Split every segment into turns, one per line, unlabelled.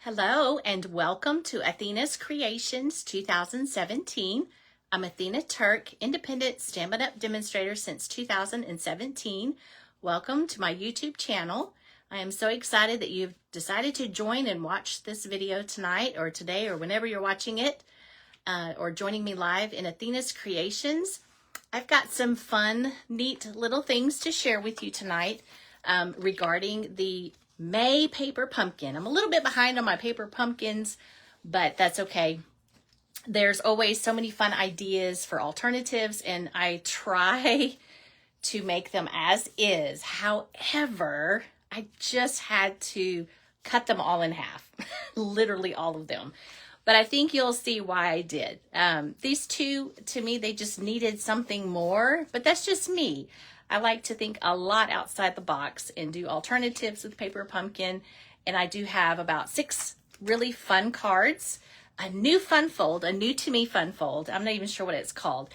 Hello and welcome to Athena's Creations 2017. I'm Athena Turk, independent Stampin' Up! Demonstrator since 2017. Welcome to my YouTube channel. I am so excited that you've decided to join and watch this video tonight or today or whenever you're watching it or joining me live in Athena's Creations. I've got some fun, neat little things to share with you tonight regarding the May Paper Pumpkin. I'm a little bit behind on my paper pumpkins, but that's okay. There's always so many fun ideas for alternatives, and I try to make them as is. However, I just had to cut them all in half, literally all of them. But I think you'll see why I did. These two, to me, they just needed something more, but that's just me. I like to think a lot outside the box and do alternatives with paper pumpkin. And I do have about 6 really fun cards, a new fun fold, a new to me fun fold. I'm not even sure what it's called,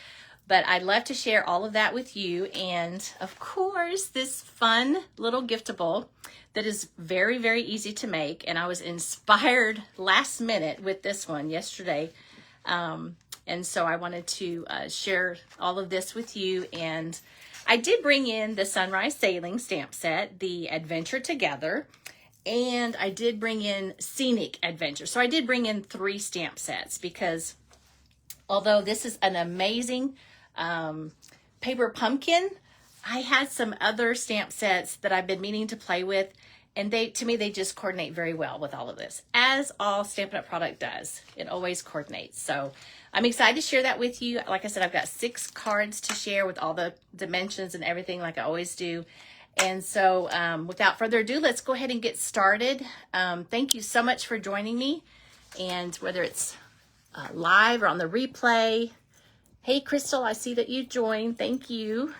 but I'd love to share all of that with you. And of course, this fun little giftable that is very, very easy to make. And I was inspired last minute with this one yesterday. And so I wanted to share all of this with you. And I did bring in the Sunrise Sailing stamp set, the Adventure Together, and I did bring in Scenic Adventure. So I did bring in 3 stamp sets because although this is an amazing paper pumpkin, I had some other stamp sets that I've been meaning to play with, and to me, they just coordinate very well with all of this, as all Stampin' Up! Product does. It always coordinates. So I'm excited to share that with you. Like I said, I've got 6 cards to share with all the dimensions and everything like I always do. And so without further ado, let's go ahead and get started. Thank you so much for joining me. And whether it's live or on the replay. Hey, Crystal, I see that you joined. Thank you.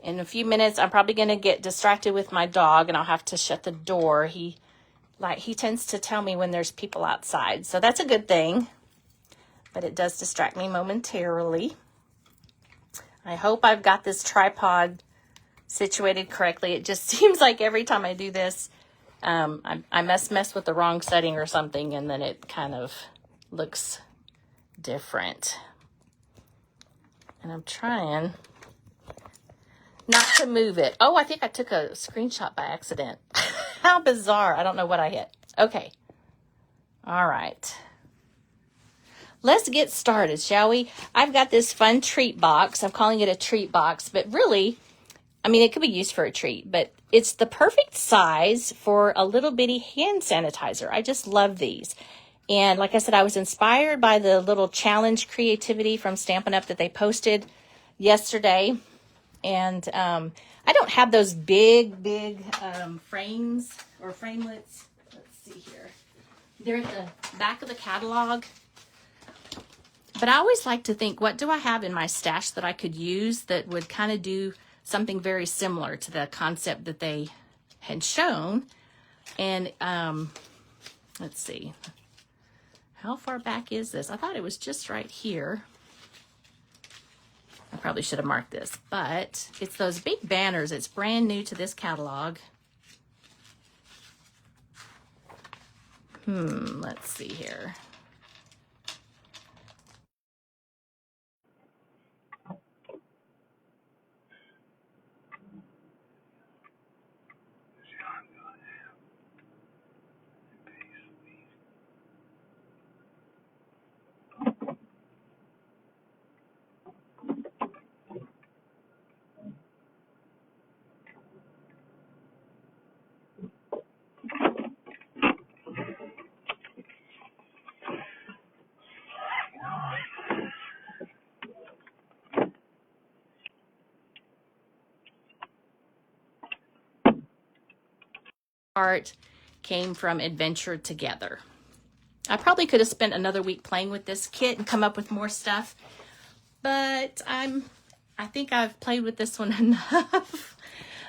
In a few minutes, I'm probably going to get distracted with my dog, and I'll have to shut the door. He tends to tell me when there's people outside, so that's a good thing. But it does distract me momentarily. I hope I've got this tripod situated correctly. It just seems like every time I do this, I mess with the wrong setting or something, and then it kind of looks different. And I'm trying not to move it. Oh, I think I took a screenshot by accident. How bizarre. I don't know what I hit. Okay. All right. Let's get started, shall we? I've got this fun treat box. I'm calling it a treat box, but really, I mean, it could be used for a treat, but it's the perfect size for a little bitty hand sanitizer. I just love these. And like I said, I was inspired by the little challenge creativity from Stampin' Up! That they posted yesterday. And I don't have those big frames or framelits. Let's see here. They're at the back of the catalog. But I always like to think, what do I have in my stash that I could use that would kind of do something very similar to the concept that they had shown? And let's see. How far back is this? I thought it was just right here. I probably should have marked this, but it's those big banners. It's brand new to this catalog. Let's see here. Art came from Adventure Together. I probably could have spent another week playing with this kit and come up with more stuff, but I think I've played with this one enough.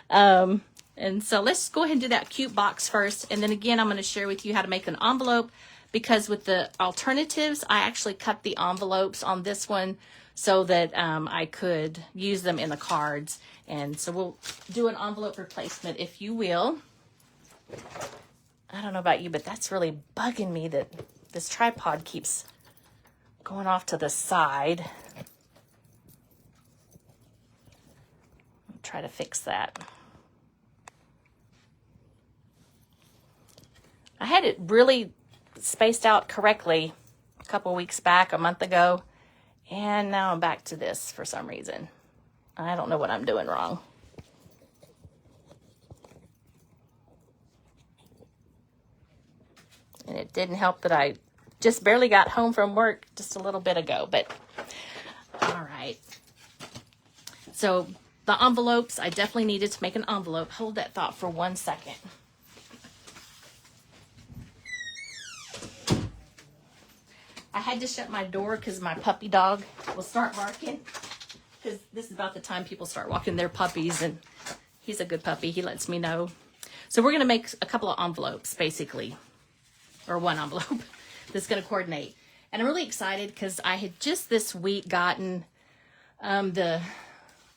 And so let's go ahead and do that cute box first, and then again I'm going to share with you how to make an envelope, because with the alternatives I actually cut the envelopes on this one so that I could use them in the cards. And so we'll do an envelope replacement, if you will. I don't know about you, but that's really bugging me that this tripod keeps going off to the side. I'll try to fix that. I had it really spaced out correctly a couple weeks back, a month ago, and now I'm back to this for some reason. I don't know what I'm doing wrong. And it didn't help that I just barely got home from work just a little bit ago, but all right. So the envelopes, I definitely needed to make an envelope. Hold that thought for 1 second. I had to shut my door because my puppy dog will start barking. Because this is about the time people start walking their puppies, and he's a good puppy. He lets me know. So we're going to make a couple of envelopes, basically, or one envelope that's going to coordinate. And I'm really excited because I had just this week gotten the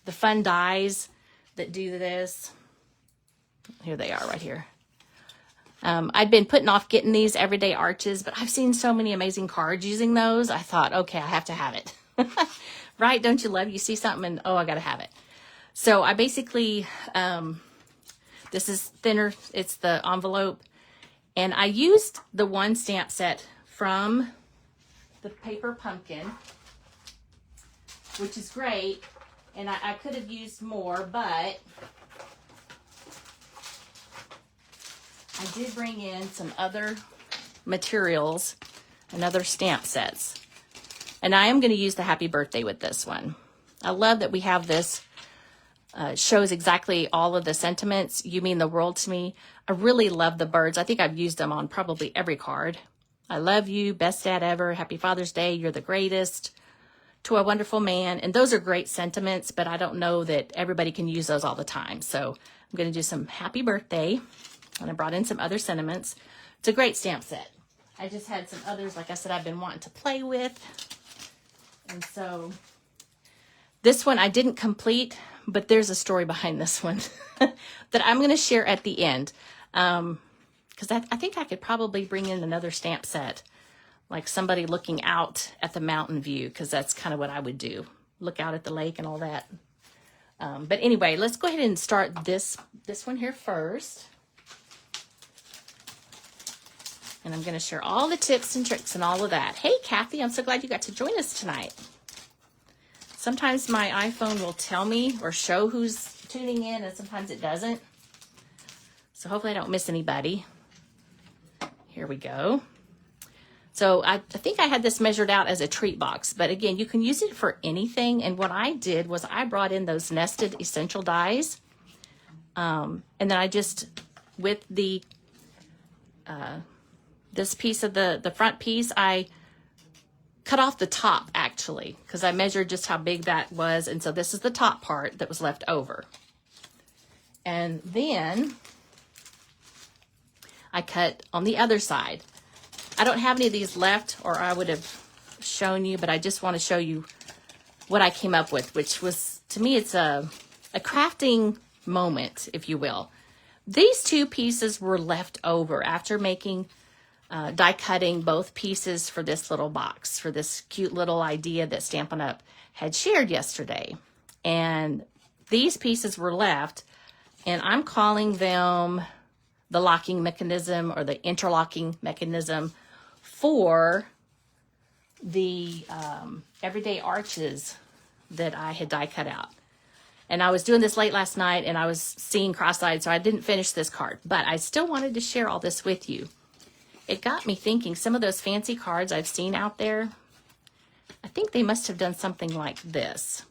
fun dies that do this. Here they are right here. I'd been putting off getting these everyday arches, but I've seen so many amazing cards using those. I thought, okay, I have to have it. Right? Don't you love? You see something and, oh, I got to have it. So I basically, this is thinner. It's the envelope. And I used the one stamp set from the Paper Pumpkin, which is great. And I could have used more, but I did bring in some other materials and other stamp sets. And I am going to use the Happy Birthday with this one. I love that we have this. Shows exactly all of the sentiments. You mean the world to me. I really love the birds. I think I've used them on probably every card. I love you. Best dad ever. Happy Father's Day. You're the greatest. To a wonderful man. And those are great sentiments, but I don't know that everybody can use those all the time. So I'm going to do some Happy Birthday. And I brought in some other sentiments. It's a great stamp set. I just had some others, like I said, I've been wanting to play with. And so this one I didn't complete, but there's a story behind this one that I'm going to share at the end. Because I think I could probably bring in another stamp set, like somebody looking out at the mountain view, because that's kind of what I would do. Look out at the lake and all that. But anyway, let's go ahead and start this one here first. And I'm going to share all the tips and tricks and all of that. Hey, Kathy, I'm so glad you got to join us tonight. Sometimes my iPhone will tell me or show who's tuning in, and sometimes it doesn't. So hopefully I don't miss anybody. Here we go. So I think I had this measured out as a treat box, but again, you can use it for anything. And what I did was I brought in those nested essential dies. And then I just, with the this piece of the front piece, I cut off the top actually, because I measured just how big that was. And so this is the top part that was left over. And then I cut on the other side. I don't have any of these left, or I would have shown you, but I just want to show you what I came up with, which was, to me, it's a crafting moment, if you will. These two pieces were left over after making die cutting both pieces for this little box, for this cute little idea that Stampin' Up! Had shared yesterday. And these pieces were left, and I'm calling them the locking mechanism or the interlocking mechanism for the everyday arches that I had die cut out. And I was doing this late last night, and I was seeing cross-eyed, so I didn't finish this card. But I still wanted to share all this with you. It got me thinking, some of those fancy cards I've seen out there, I think they must have done something like this.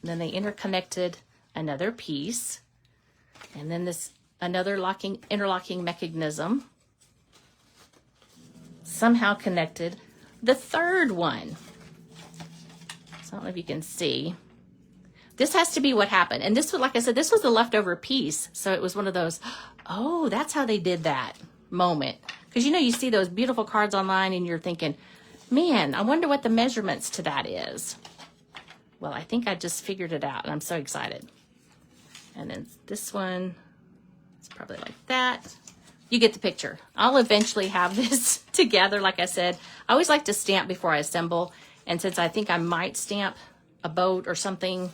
And then they interconnected another piece, and then this another interlocking mechanism somehow connected the third one. So I don't know if you can see. This has to be what happened. And this was, like I said, this was the leftover piece. So it was one of those, oh, that's how they did that moment. Because, you know, you see those beautiful cards online and you're thinking, man, I wonder what the measurements to that is. Well, I think I just figured it out, and I'm so excited. And then this one, it's probably like that. you get the picture. I'll eventually have this together. Like I said, I always like to stamp before I assemble. And since I think I might stamp a boat or something,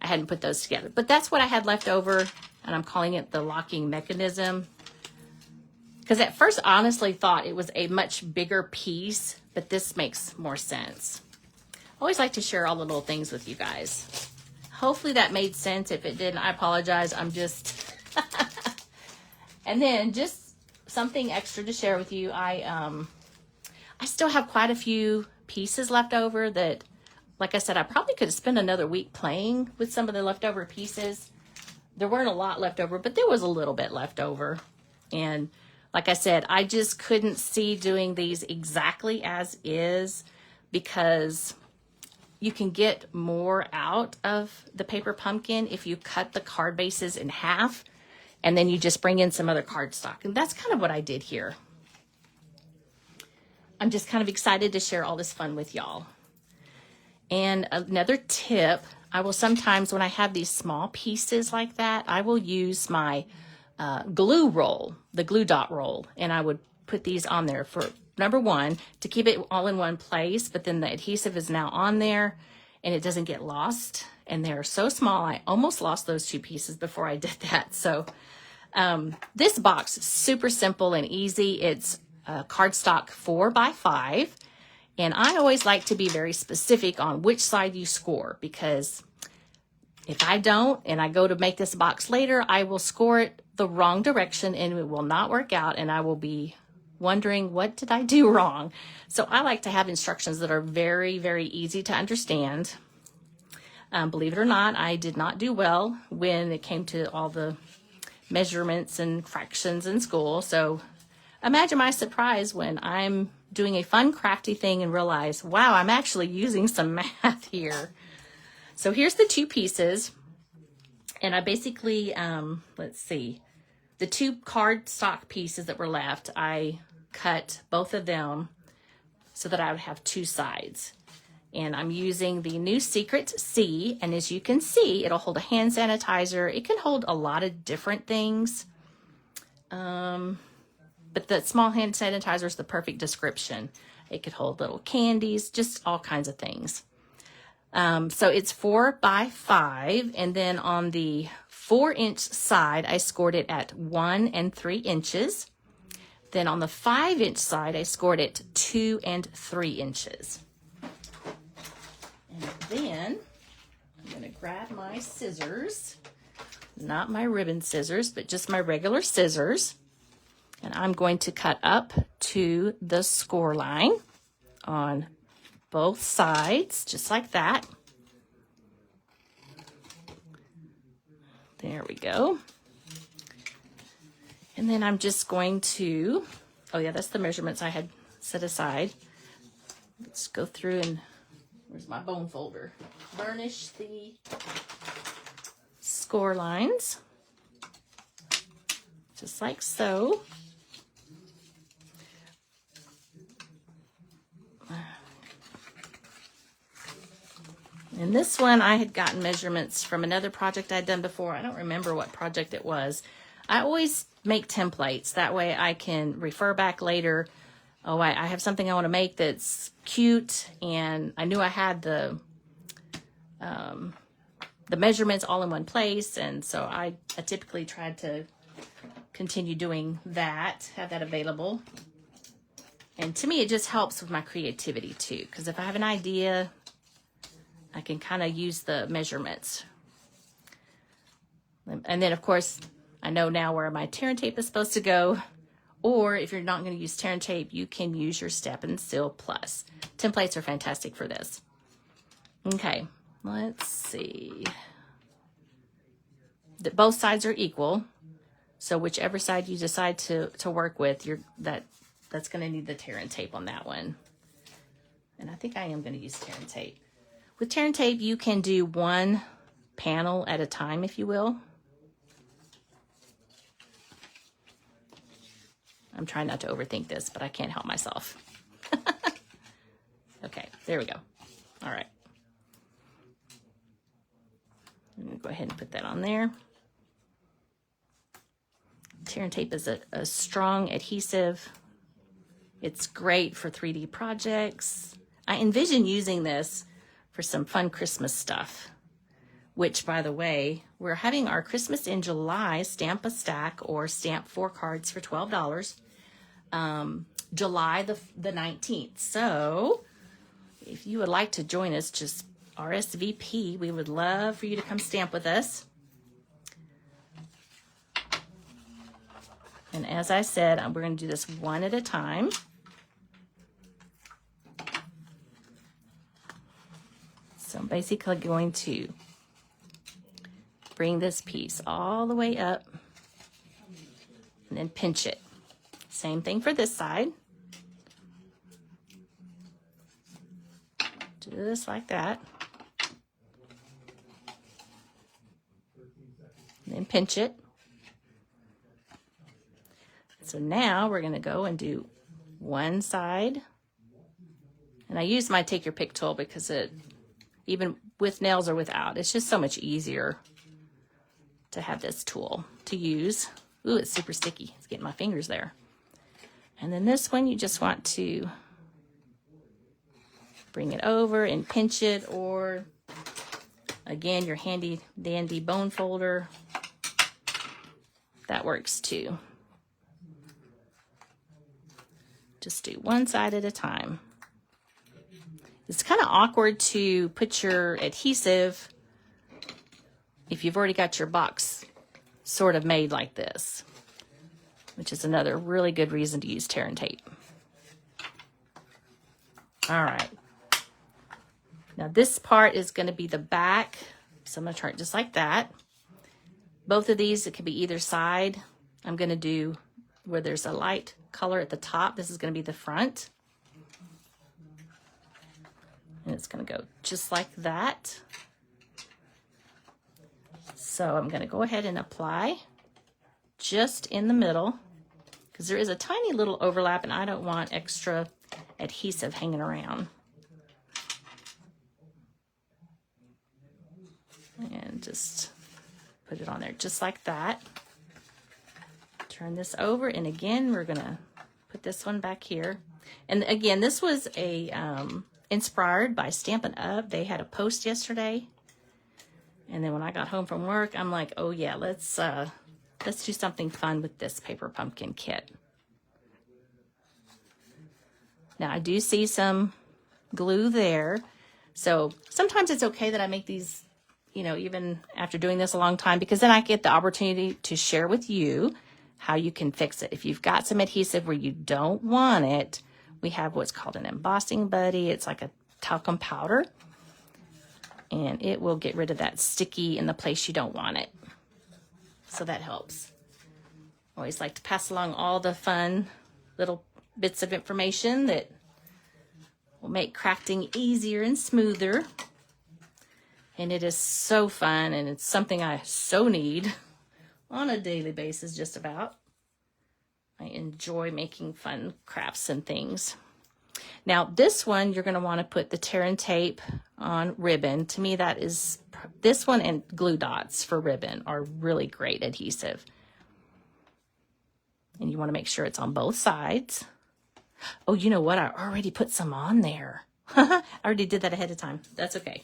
I hadn't put those together. But that's what I had left over, and I'm calling it the locking mechanism. Because at first, I honestly thought it was a much bigger piece, but this makes more sense. I always like to share all the little things with you guys. Hopefully that made sense. If it didn't, I apologize. I'm just... And then just something extra to share with you. I still have quite a few pieces left over that, like I said, I probably could have spent another week playing with some of the leftover pieces. There weren't a lot left over, but there was a little bit left over. And like I said, I just couldn't see doing these exactly as is because you can get more out of the paper pumpkin if you cut the card bases in half. And then you just bring in some other cardstock. And that's kind of what I did here. I'm just kind of excited to share all this fun with y'all. And another tip, I will sometimes, when I have these small pieces like that, I will use my glue roll, the glue dot roll. And I would put these on there for, number one, to keep it all in one place. But then the adhesive is now on there and it doesn't get lost. And they're so small, I almost lost those two pieces before I did that. So this box is super simple and easy. It's cardstock 4x5. And I always like to be very specific on which side you score, because if I don't and I go to make this box later, I will score it the wrong direction and it will not work out. And I will be wondering, what did I do wrong? So I like to have instructions that are very, very easy to understand. Believe it or not, I did not do well when it came to all the measurements and fractions in school. So imagine my surprise when I'm doing a fun, crafty thing and realize, wow, I'm actually using some math here. So here's the two pieces. And I basically, let's see, the two cardstock pieces that were left, I cut both of them so that I would have two sides. And I'm using the new Secret C, and as you can see, it'll hold a hand sanitizer. It can hold a lot of different things. But the small hand sanitizer is the perfect description. It could hold little candies, just all kinds of things. So it's 4x5, and then on the 4-inch side, I scored it at 1 3 inches. Then on the 5-inch side, I scored it 2 3 inches. And then I'm going to grab my scissors, not my ribbon scissors, but just my regular scissors. And I'm going to cut up to the score line on both sides, just like that. There we go. And then I'm just going to, oh yeah, that's the measurements I had set aside. Let's go through and, where's my bone folder? Burnish the score lines, just like so. And this one, I had gotten measurements from another project I'd done before. I don't remember what project it was. I always make templates. That way I can refer back later. Oh, I have something I want to make that's cute. And I knew I had the measurements all in one place. And so I typically tried to continue doing that, have that available. And to me, it just helps with my creativity too. Because if I have an idea, I can kind of use the measurements. And then, of course, I know now where my tear and tape is supposed to go. Or if you're not going to use tear and tape, you can use your Stampin' Seal Plus. Templates are fantastic for this. Okay, let's see. Both sides are equal. So whichever side you decide to work with, that's going to need the tear and tape on that one. And I think I am going to use tear and tape. With tear and tape, you can do one panel at a time, if you will. I'm trying not to overthink this, but I can't help myself. Okay, there we go. All right. I'm going to go ahead and put that on there. Tear and tape is a strong adhesive. It's great for 3D projects. I envision using this for some fun Christmas stuff, which, by the way, we're having our Christmas in July stamp a stack or stamp 4 cards for $12, July the 19th. So if you would like to join us, just RSVP. We would love for you to come stamp with us. And as I said, we're going to do this one at a time. So I'm basically going to bring this piece all the way up and then pinch it. Same thing for this side. Just like that. And then pinch it. So now we're going to go and do one side. And I use my take your pick tool because it, even with nails or without, it's just so much easier to have this tool to use. Ooh, it's super sticky. It's getting my fingers there. And then this one, you just want to bring it over and pinch it, or again, your handy dandy bone folder. That works too. Just do one side at a time. It's kind of awkward to put your adhesive if you've already got your box sort of made like this, which is another really good reason to use tear and tape. All right. Now this part is going to be the back, so I'm going to turn it just like that. Both of these, it could be either side. I'm going to do where there's a light color at the top. This is going to be the front. And it's going to go just like that. So I'm going to go ahead and apply just in the middle, because there is a tiny little overlap and I don't want extra adhesive hanging around. And just put it on there just like that. Turn this over, and again, we're going to put this one back here. And again, this was a inspired by Stampin' Up. They had a post yesterday. And then when I got home from work, I'm like, oh yeah, let's do something fun with this paper pumpkin kit. Now I do see some glue there. So sometimes it's okay that I make these, you know, even after doing this a long time, because then I get the opportunity to share with you how you can fix it. If you've got some adhesive where you don't want it, we have what's called an embossing buddy. It's like a talcum powder, and it will get rid of that sticky in the place you don't want it. So that helps. Always like to pass along all the fun little bits of information that will make crafting easier and smoother. And it is so fun, and it's something I so need on a daily basis, just about. I enjoy making fun crafts and things. Now this one, you're going to want to put the tear and tape on ribbon. To me, that is, this one and glue dots for ribbon are really great adhesive. And you want to make sure it's on both sides. Oh, you know what? I already put some on there. I already did that ahead of time. That's okay.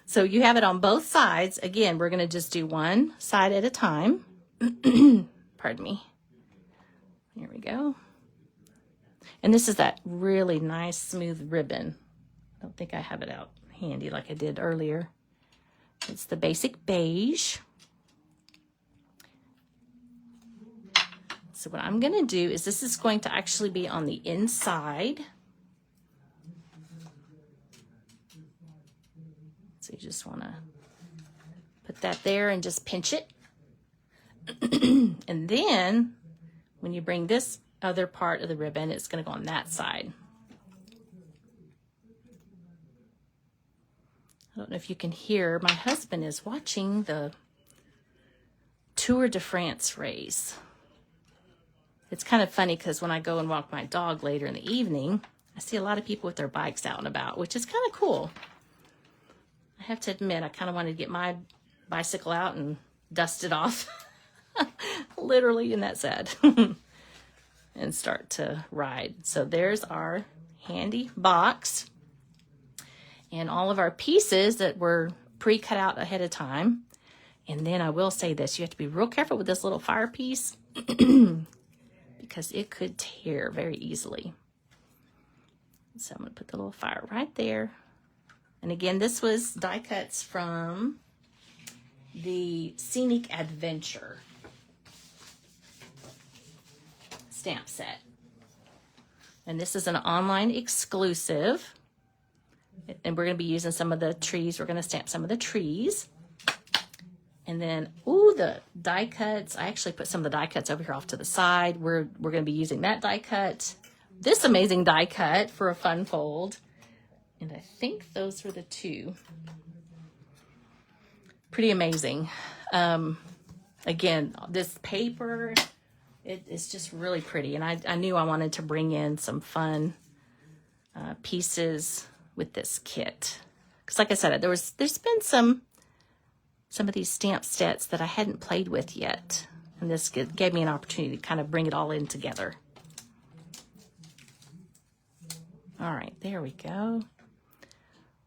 So you have it on both sides. Again, we're going to just do one side at a time. Pardon me. Here we go. And this is that really nice smooth ribbon. I don't think I have it out handy like I did earlier. It's the basic beige. So what I'm going to do is, this is going to actually be on the inside. So you just want to put that there and just pinch it. And then when you bring this other part of the ribbon, it's going to go on that side. I don't know if you can hear, my husband is watching the Tour de France race. It's kind of funny because when I go and walk my dog later in the evening, I see a lot of people with their bikes out and about, which is kind of cool. I have to admit, I kind of wanted to get my bicycle out and dust it off. Literally, isn't that sad? And start to ride. So there's our handy box. And all of our pieces that were pre-cut out ahead of time. And then I will say this, you have to be real careful with this little fire piece because it could tear very easily. So I'm going to put the little fire right there. And again, this was die cuts from the Scenic Adventure stamp set. And this is an online exclusive. And we're going to be using some of the trees. We're going to stamp some of the trees. And then, ooh, the die cuts. I actually put some of the die cuts over here off to the side. We're going to be using that die cut. This amazing die cut for a fun fold. And I think those were the two. Pretty amazing. Again, this paper, it's just really pretty. And I knew I wanted to bring in some fun pieces with this kit. Because like I said, there's been some of these stamp sets that I hadn't played with yet. And this gave me an opportunity to kind of bring it all in together. All right, there we go.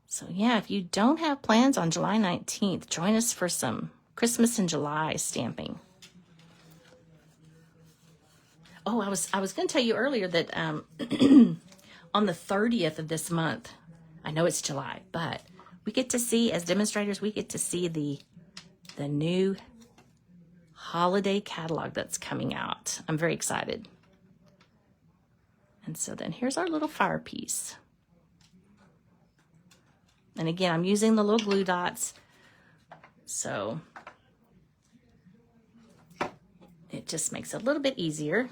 So yeah, if you don't have plans on July 19th, join us for some Christmas in July stamping. Oh, I was going to tell you earlier that on the 30th of this month, I know it's July, but we get to see, as demonstrators, we get to see the new holiday catalog that's coming out. I'm very excited. And so then here's our little fire piece. And again, I'm using the little glue dots. So it just makes it a little bit easier.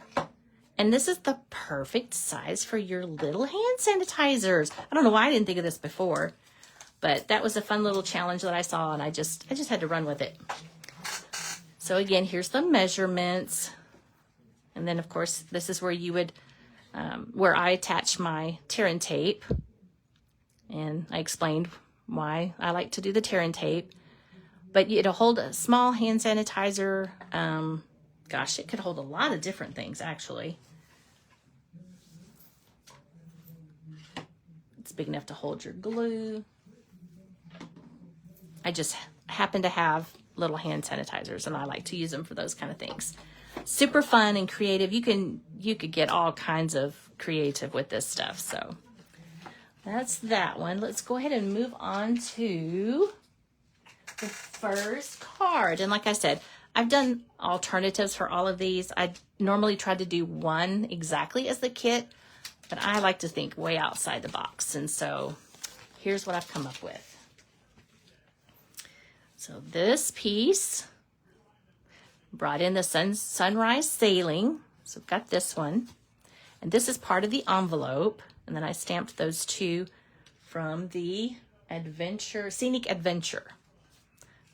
And this is the perfect size for your little hand sanitizers. I don't know why I didn't think of this before, but that was a fun little challenge that I saw, and I just had to run with it. So again, here's the measurements. And then of course, this is where you would, where I attach my tear and tape. And I explained why I like to do the tear and tape. But it'll hold a small hand sanitizer. Gosh, it could hold a lot of different things, actually. It's big enough to hold your glue. I just happen to have little hand sanitizers, and I like to use them for those kind of things. Super fun and creative. You could get all kinds of creative with this stuff. So that's that one. Let's go ahead and move on to the first card. And like I said, I've done alternatives for all of these. I normally try to do one exactly as the kit, but I like to think way outside the box. And so here's what I've come up with. So this piece brought in the sunrise sailing. So I've got this one. And this is part of the envelope. And then I stamped those two from the Scenic Adventure.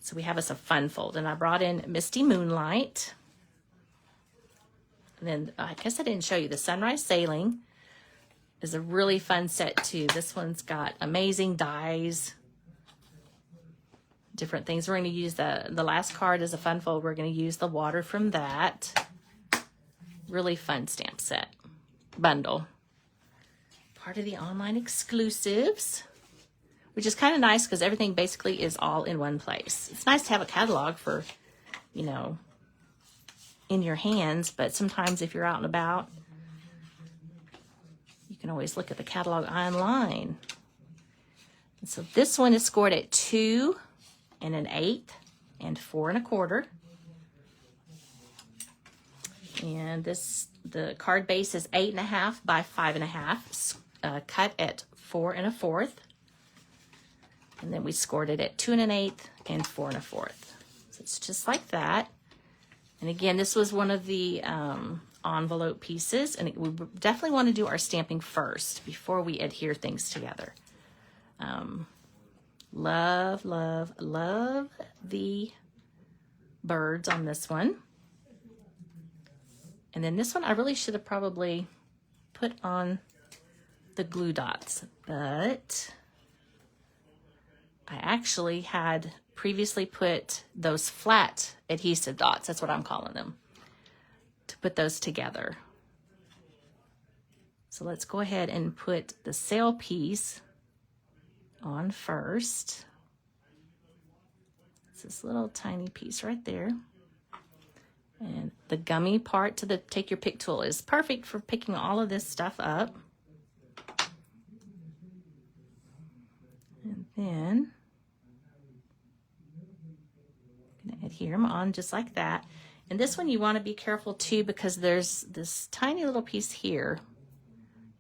So we have us a fun fold. And I brought in Misty Moonlight. And then I guess I didn't show you the Sunrise Sailing is a really fun set too. This one's got amazing dies, different things. We're going to use the last card as a fun fold. We're going to use the water from that. Really fun stamp set bundle. Part of the online exclusives, which is kind of nice because everything basically is all in one place. It's nice to have a catalog for, you know, in your hands, but sometimes if you're out and about, you can always look at the catalog online. And so this one is scored at 2 1/8 and 4 1/4. And the card base is 8.5 by 5.5, cut at 4 1/4. And then we scored it at 2 1/8 and 4 1/4. So it's just like that. And again, this was one of the envelope pieces, and we definitely want to do our stamping first before we adhere things together. Love, love, love the birds on this one. And then this one, I really should have probably put on the glue dots, but I actually had previously put those flat adhesive dots, that's what I'm calling them, to put those together. So let's go ahead and put the sail piece on first. It's this little tiny piece right there. And the gummy part to the take your pick tool is perfect for picking all of this stuff up. And then I'm going to adhere them on just like that. And this one you want to be careful too, because there's this tiny little piece here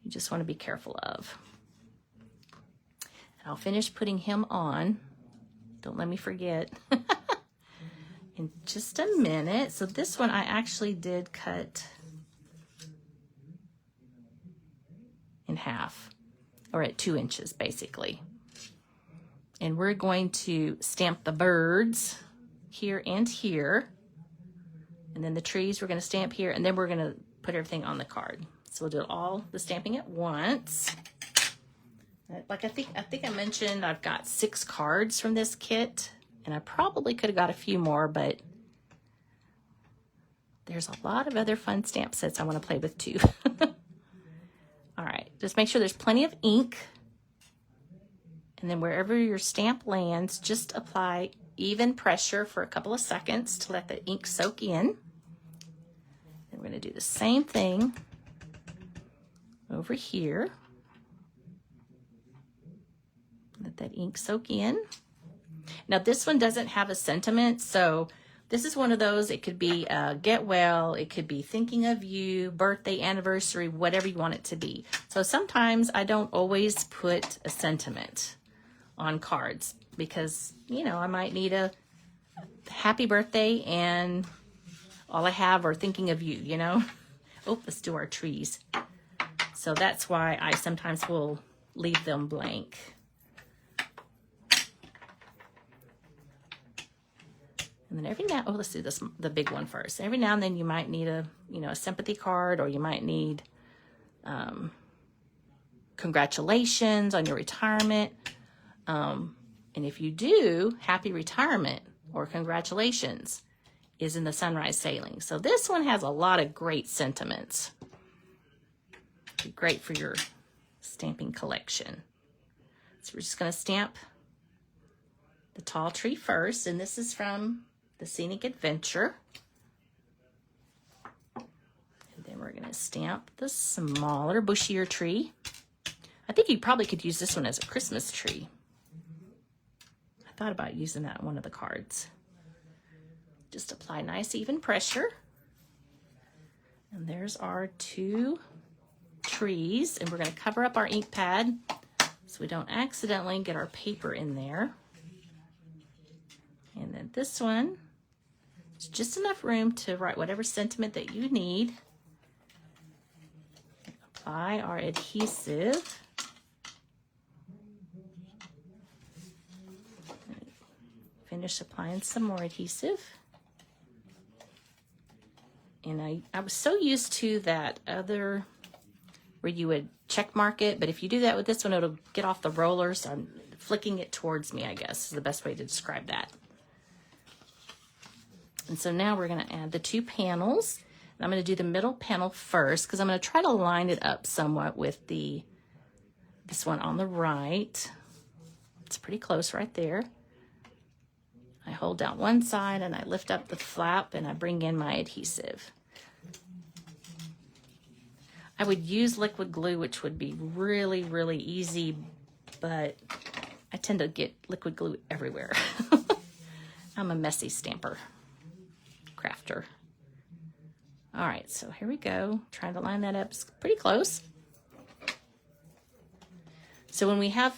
you just want to be careful of. And I'll finish putting him on. Don't let me forget. In just a minute. So this one I actually did cut in half, or at 2 inches basically. And we're going to stamp the birds here and here. And then the trees we're going to stamp here, and then we're going to put everything on the card. So we'll do all the stamping at once. Like I think I mentioned I've got 6 cards from this kit. And I probably could have got a few more, but there's a lot of other fun stamp sets I want to play with too. All right, just make sure there's plenty of ink. And then wherever your stamp lands, just apply even pressure for a couple of seconds to let the ink soak in. And we're going to do the same thing over here. Let that ink soak in. Now this one doesn't have a sentiment, so this is one of those, it could be get well, it could be thinking of you, birthday, anniversary, whatever you want it to be. So sometimes I don't always put a sentiment on cards because, you know, I might need a happy birthday and all I have are thinking of you, you know. Oh, let's do our trees. So that's why I sometimes will leave them blank. And then every now, oh, let's do this, the big one first. Every now and then you might need a, you know, a sympathy card, or you might need congratulations on your retirement. And if you do, happy retirement or congratulations is in the sunrise sailing. So this one has a lot of great sentiments. Be great for your stamping collection. So we're just going to stamp the tall tree first, and this is from the Scenic Adventure. And then we're going to stamp the smaller, bushier tree. I think you probably could use this one as a Christmas tree. I thought about using that on one of the cards. Just apply nice even pressure. And there's our 2 trees, and we're going to cover up our ink pad so we don't accidentally get our paper in there. And then this one, it's just enough room to write whatever sentiment that you need. Apply our adhesive. Finish applying some more adhesive. And I was so used to that other where you would check mark it, but if you do that with this one, it'll get off the roller, so I'm flicking it towards me, I guess, is the best way to describe that. And so now we're going to add the 2 panels. And I'm going to do the middle panel first because I'm going to try to line it up somewhat with this one on the right. It's pretty close right there. I hold down one side and I lift up the flap and I bring in my adhesive. I would use liquid glue, which would be really, really easy, but I tend to get liquid glue everywhere. I'm a messy stamper. Crafter. All right, so here we go. Trying to line that up. It's pretty close. So when we have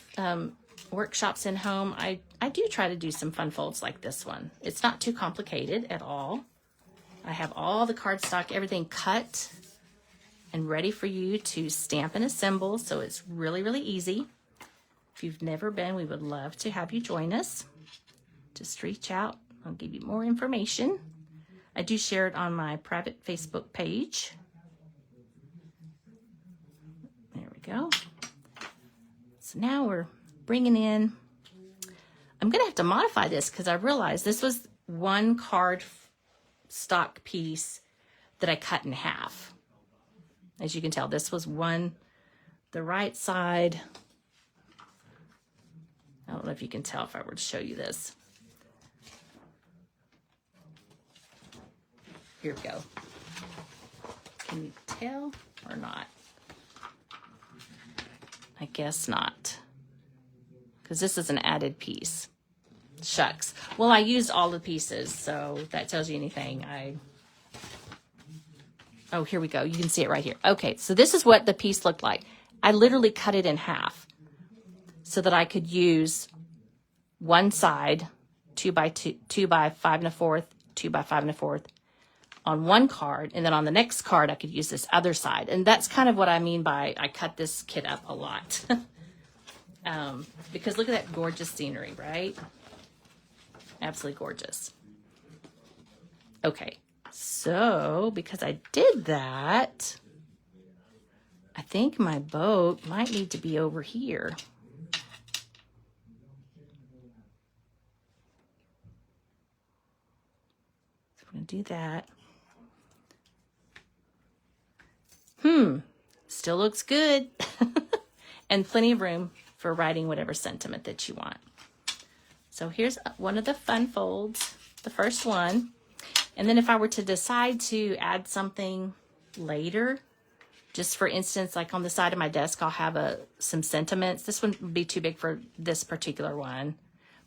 workshops in home, I do try to do some fun folds like this one. It's not too complicated at all. I have all the cardstock, everything cut and ready for you to stamp and assemble, so it's really, really easy. If you've never been, we would love to have you join us. Just reach out. I'll give you more information. I do share it on my private Facebook page. There we go. So now we're bringing in I'm going to have to modify this because I realized this was one card stock piece that I cut in half. As you can tell, this was the right side. I don't know if you can tell if I were to show you this. Here we go. Can you tell or not? I guess not. Because this is an added piece. Shucks. Well, I used all the pieces, so if that tells you anything. Oh, here we go. You can see it right here. Okay, so this is what the piece looked like. I literally cut it in half so that I could use one side, 2 by 5 1/4, 2 by 5 1/4 on one card, and then on the next card I could use this other side. And that's kind of what I mean by I cut this kit up a lot. Because look at that gorgeous scenery, right? Absolutely gorgeous. Okay, so because I did that, I think my boat might need to be over here. So I'm going to do that. Still looks good. And plenty of room for writing whatever sentiment that you want. So here's one of the fun folds, the first one. And then if I were to decide to add something later, just for instance, like on the side of my desk, I'll have some sentiments. This one would be too big for this particular one.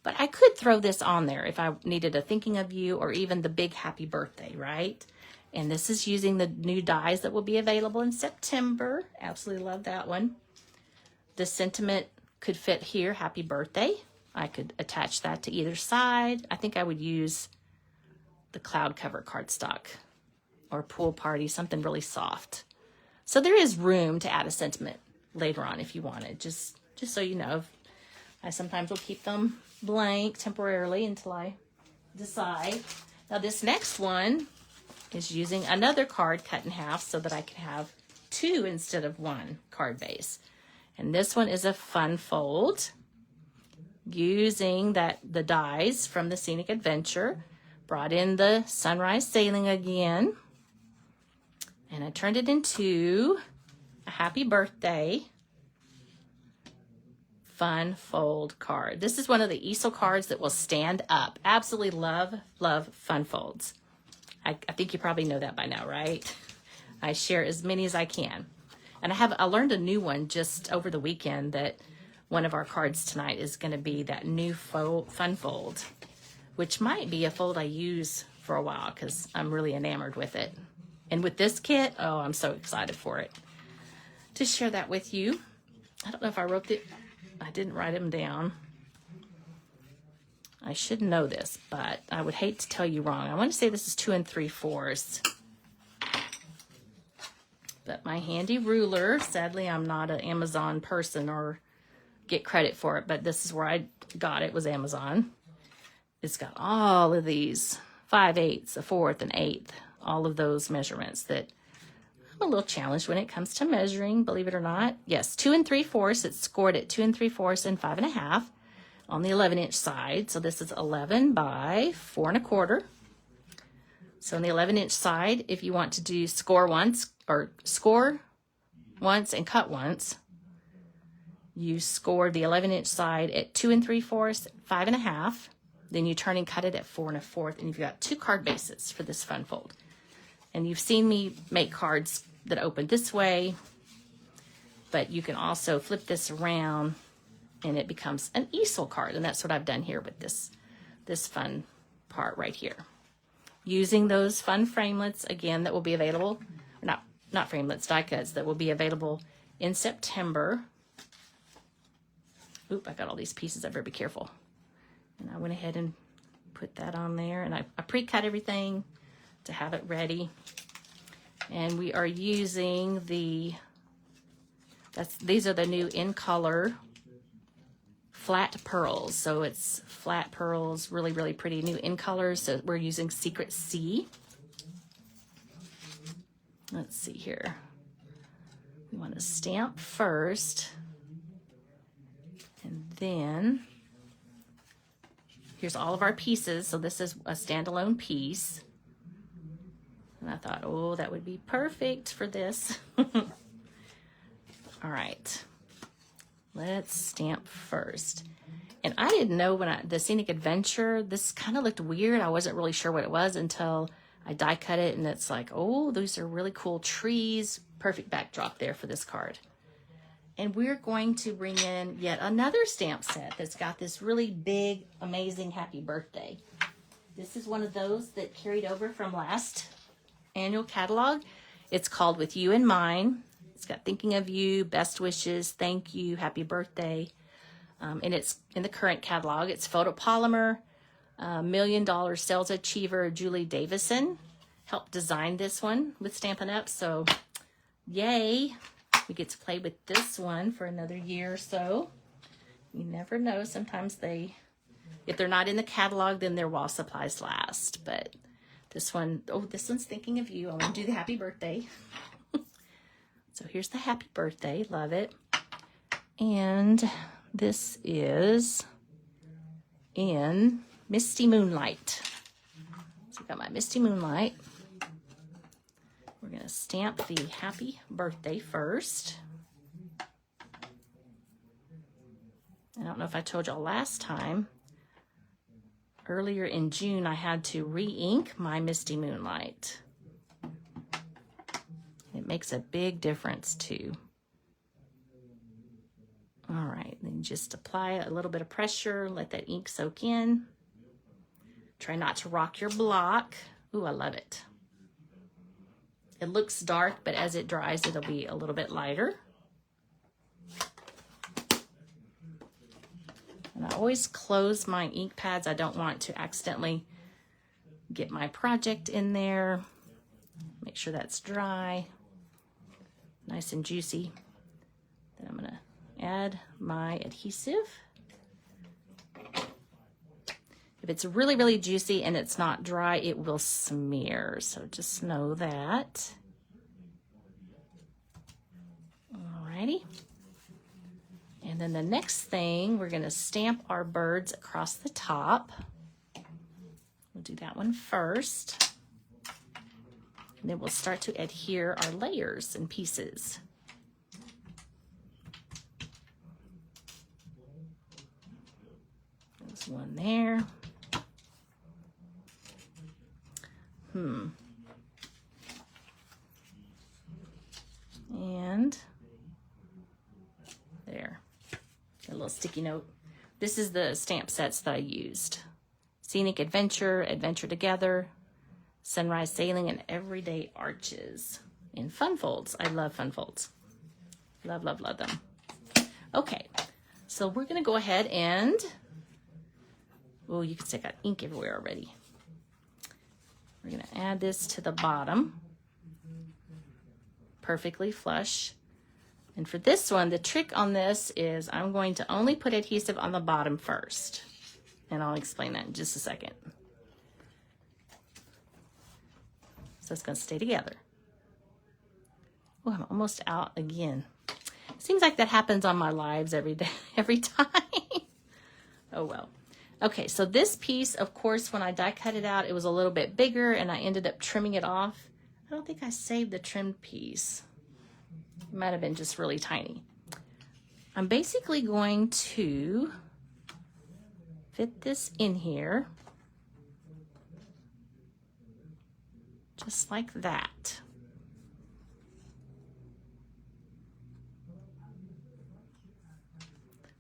But I could throw this on there if I needed a thinking of you or even the big happy birthday, right? And this is using the new dies that will be available in September. Absolutely love that one. The sentiment could fit here, happy birthday. I could attach that to either side. I think I would use the cloud cover cardstock or pool party, something really soft. So there is room to add a sentiment later on if you wanted, just so you know. I sometimes will keep them blank temporarily until I decide. Now this next one is using another card cut in half so that I can have 2 instead of 1 card base. And this one is a fun fold using the dies from the Scenic Adventure. Brought in the Sunrise Sailing again. And I turned it into a happy birthday fun fold card. This is one of the easel cards that will stand up. Absolutely love fun folds. I think you probably know that by now, right? I share as many as I can. And I learned a new one just over the weekend that one of our cards tonight is going to be that new fun fold, which might be a fold I use for a while because I'm really enamored with it. And with this kit, oh, I'm so excited for it. To share that with you. I don't know if I wrote it. I didn't write them down. I should know this, but I would hate to tell you wrong. I want to say this is 2 3/4. But my handy ruler, sadly, I'm not an Amazon person or get credit for it, but this is where I got it, was Amazon. It's got all of these 5/8, a 1/4, and 1/8, all of those measurements that I'm a little challenged when it comes to measuring, believe it or not. Yes, 2 3/4. It's scored at 2 3/4 and 5 1/2 on the 11-inch side. So this is 11 by 4 1/4. So on the 11-inch side, if you want to do score once and cut once, you score the 11-inch side at 2 3/4, 5 1/2. Then you turn and cut it at 4 1/4, and you've got 2 card bases for this fun fold. And you've seen me make cards that open this way, but you can also flip this around and it becomes an easel card. And that's what I've done here with this fun part right here. Using those fun framelits, again, that will be available, not framelits, die cuts, that will be available in September. Oop, I got all these pieces. I better be careful. And I went ahead and put that on there, and I pre-cut everything to have it ready. And we are using these are the new in color flat pearls. So it's flat pearls, really, really pretty, new in colors. So we're using Secret Sea. Let's see here. We want to stamp first, and then here's all of our pieces. So this is a standalone piece. And I thought, oh, that would be perfect for this. All right, let's stamp first. And I didn't know when the Scenic Adventure, this kind of looked weird. I wasn't really sure what it was until I die cut it, and it's like, oh, those are really cool trees. Perfect backdrop there for this card. And we're going to bring in yet another stamp set that's got this really big, amazing happy birthday. This is one of those that carried over from last annual catalog. It's called With You in Mind. It's got thinking of you, best wishes, thank you, happy birthday. And it's in the current catalog. It's photopolymer. $1 million sales achiever Julie Davison helped design this one with Stampin' Up. So yay, we get to play with this one for another year or so. You never know. Sometimes if they're not in the catalog, then they're while supplies last. But this one, oh, this one's thinking of you. I want to do the happy birthday. So here's the happy birthday. Love it. And this is in Misty Moonlight. So I've got my Misty Moonlight. We're going to stamp the happy birthday first. I don't know if I told y'all last time. Earlier in June, I had to re-ink my Misty Moonlight. It makes a big difference too. All right, then just apply a little bit of pressure, let that ink soak in. Try not to rock your block. Ooh, I love it. It looks dark, but as it dries, it'll be a little bit lighter. And I always close my ink pads. I don't want to accidentally get my project in there. Make sure that's dry, nice and juicy. Then I'm gonna add my adhesive. If it's really, really juicy and it's not dry, it will smear. So just know that. Alrighty. And then the next thing, we're gonna stamp our birds across the top. We'll do that one first. And then we'll start to adhere our layers and pieces. There's one there. And there, a little sticky note. This is the stamp sets that I used. Scenic Adventure, Adventure Together, Sunrise Sailing, and Everyday Arches. And fun folds. I love fun folds. Love, love, love them. Okay, so we're gonna go ahead and, oh, you can see I got ink everywhere already. We're gonna add this to the bottom. Perfectly flush. And for this one, the trick on this is I'm going to only put adhesive on the bottom first. And I'll explain that in just a second. So it's gonna stay together. Oh, I'm almost out again. Seems like that happens on my lives every day, every time. Oh well. Okay, so this piece, of course, when I die cut it out, it was a little bit bigger and I ended up trimming it off. I don't think I saved the trimmed piece. It might have been just really tiny. I'm basically going to fit this in here. Just like that.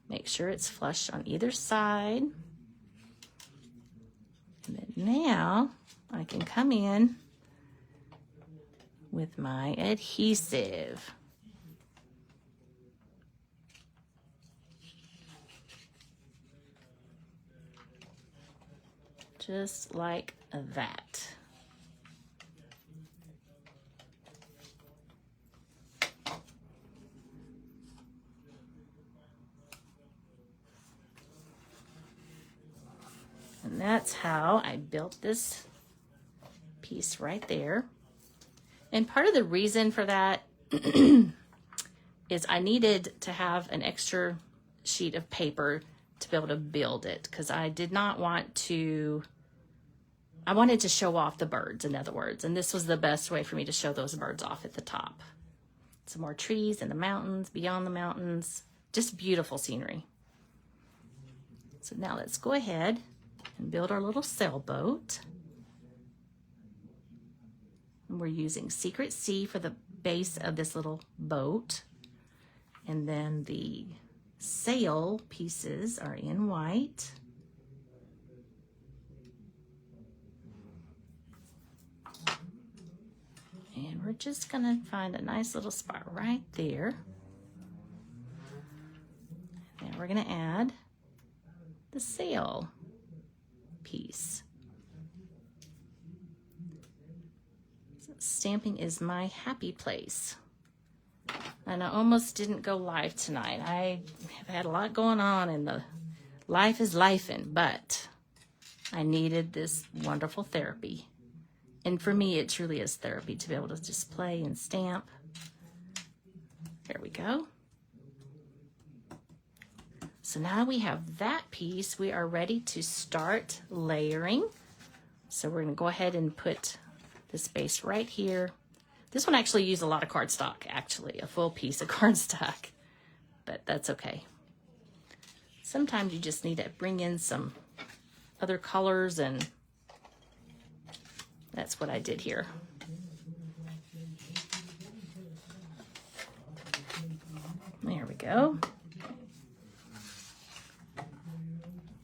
Make sure it's flush on either side. And then now I can come in with my adhesive. Just like that. And that's how I built this piece right there. And part of the reason for that is I needed to have an extra sheet of paper to be able to build it, because I did not want to, I wanted to show off the birds, in other words, and this was the best way for me to show those birds off at the top. Some more trees in the mountains, beyond the mountains, just beautiful scenery. So now let's go ahead and build our little sailboat. And we're using Secret Sea for the base of this little boat. And then the sail pieces are in white. And we're just gonna find a nice little spot right there. And we're gonna add the sail piece. So stamping is my happy place. And I almost didn't go live tonight. I have had a lot going on and the life is lifing, but I needed this wonderful therapy. And for me, it truly is therapy to be able to just play and stamp. There we go. So now we have that piece, we are ready to start layering. So we're gonna go ahead and put this base right here. This one actually used a lot of cardstock, actually, a full piece of cardstock, but that's okay. Sometimes you just need to bring in some other colors, and that's what I did here. There we go.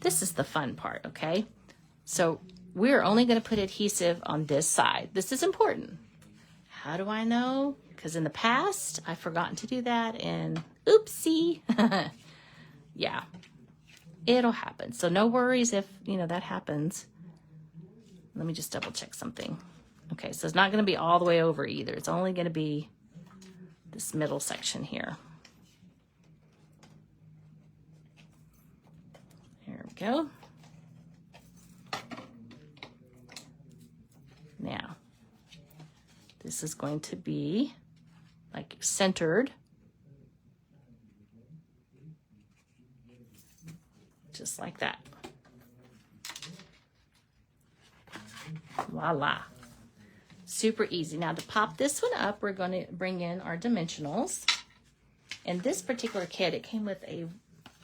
This is the fun part, okay? So we're only going to put adhesive on this side. This is important. How do I know? Because in the past, I've forgotten to do that, and oopsie. Yeah, it'll happen. So no worries if, you know, that happens. Let me just double check something. Okay, so it's not going to be all the way over either. It's only going to be this middle section here. There we go. Now, this is going to be like centered. Just like that. Voila. Super easy. Now to pop this one up, we're going to bring in our dimensionals. And this particular kit, it came with a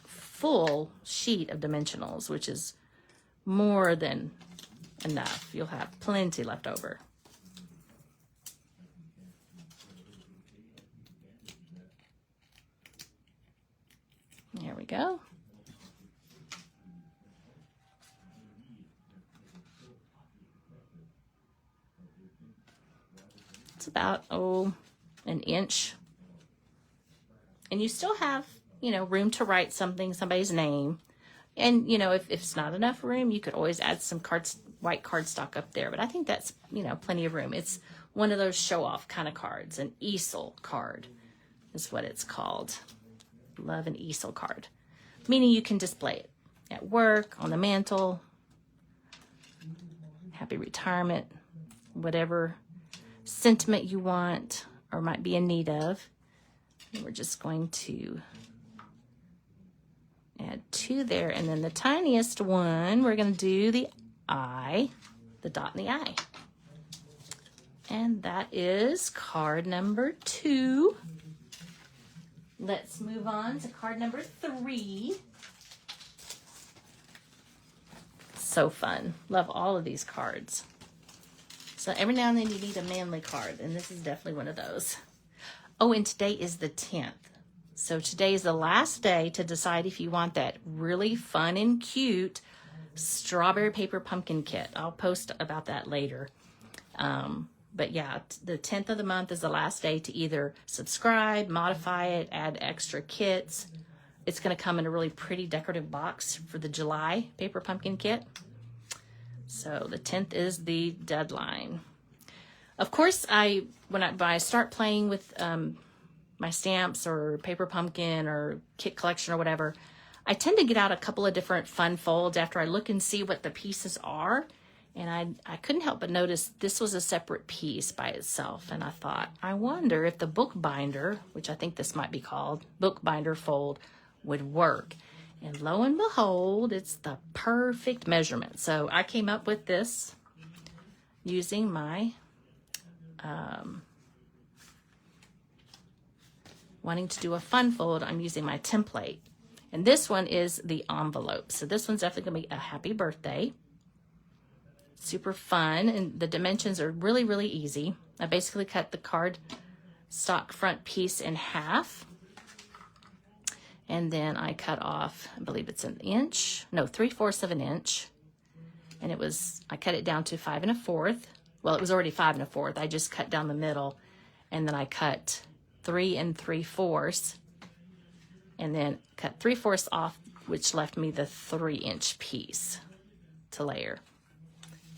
full sheet of dimensionals, which is more than enough. You'll have plenty left over. There we go. It's about, an inch. And you still have, you know, room to write something, somebody's name. And, you know, if it's not enough room, you could always add some white cardstock up there. But I think that's, you know, plenty of room. It's one of those show-off kind of cards. An easel card is what it's called. Love an easel card. Meaning you can display it at work, on the mantle, happy retirement, whatever sentiment you want or might be in need of. And we're just going to add 2 there, and then the tiniest one, we're going to do the eye, the dot in the eye. And that is card number 2. Let's move on to card number 3. So fun. Love all of these cards. So every now and then you need a manly card, and this is definitely one of those. Oh, and today is the 10th. So today is the last day to decide if you want that really fun and cute strawberry paper pumpkin kit. I'll post about that later. But yeah, the 10th of the month is the last day to either subscribe, modify it, add extra kits. It's going to come in a really pretty decorative box for the July paper pumpkin kit. So the 10th is the deadline. Of course, when I start playing with my stamps or paper pumpkin or kit collection or whatever, I tend to get out a couple of different fun folds after I look and see what the pieces are. And I couldn't help but notice this was a separate piece by itself. And I thought, I wonder if the book binder, which I think this might be called, book binder fold, would work. And lo and behold, it's the perfect measurement. So I came up with this using my wanting to do a fun fold, I'm using my template. And this one is the envelope. So this one's definitely going to be a happy birthday. Super fun. And the dimensions are really, really easy. I basically cut the card stock front piece in half. And then I cut off, I believe it's 3/4 of an inch. And I cut it down to 5 1/4. Well, it was already 5 1/4. I just cut down the middle. And then I cut 3 3/4, and then cut 3/4 off, which left me the 3-inch piece to layer.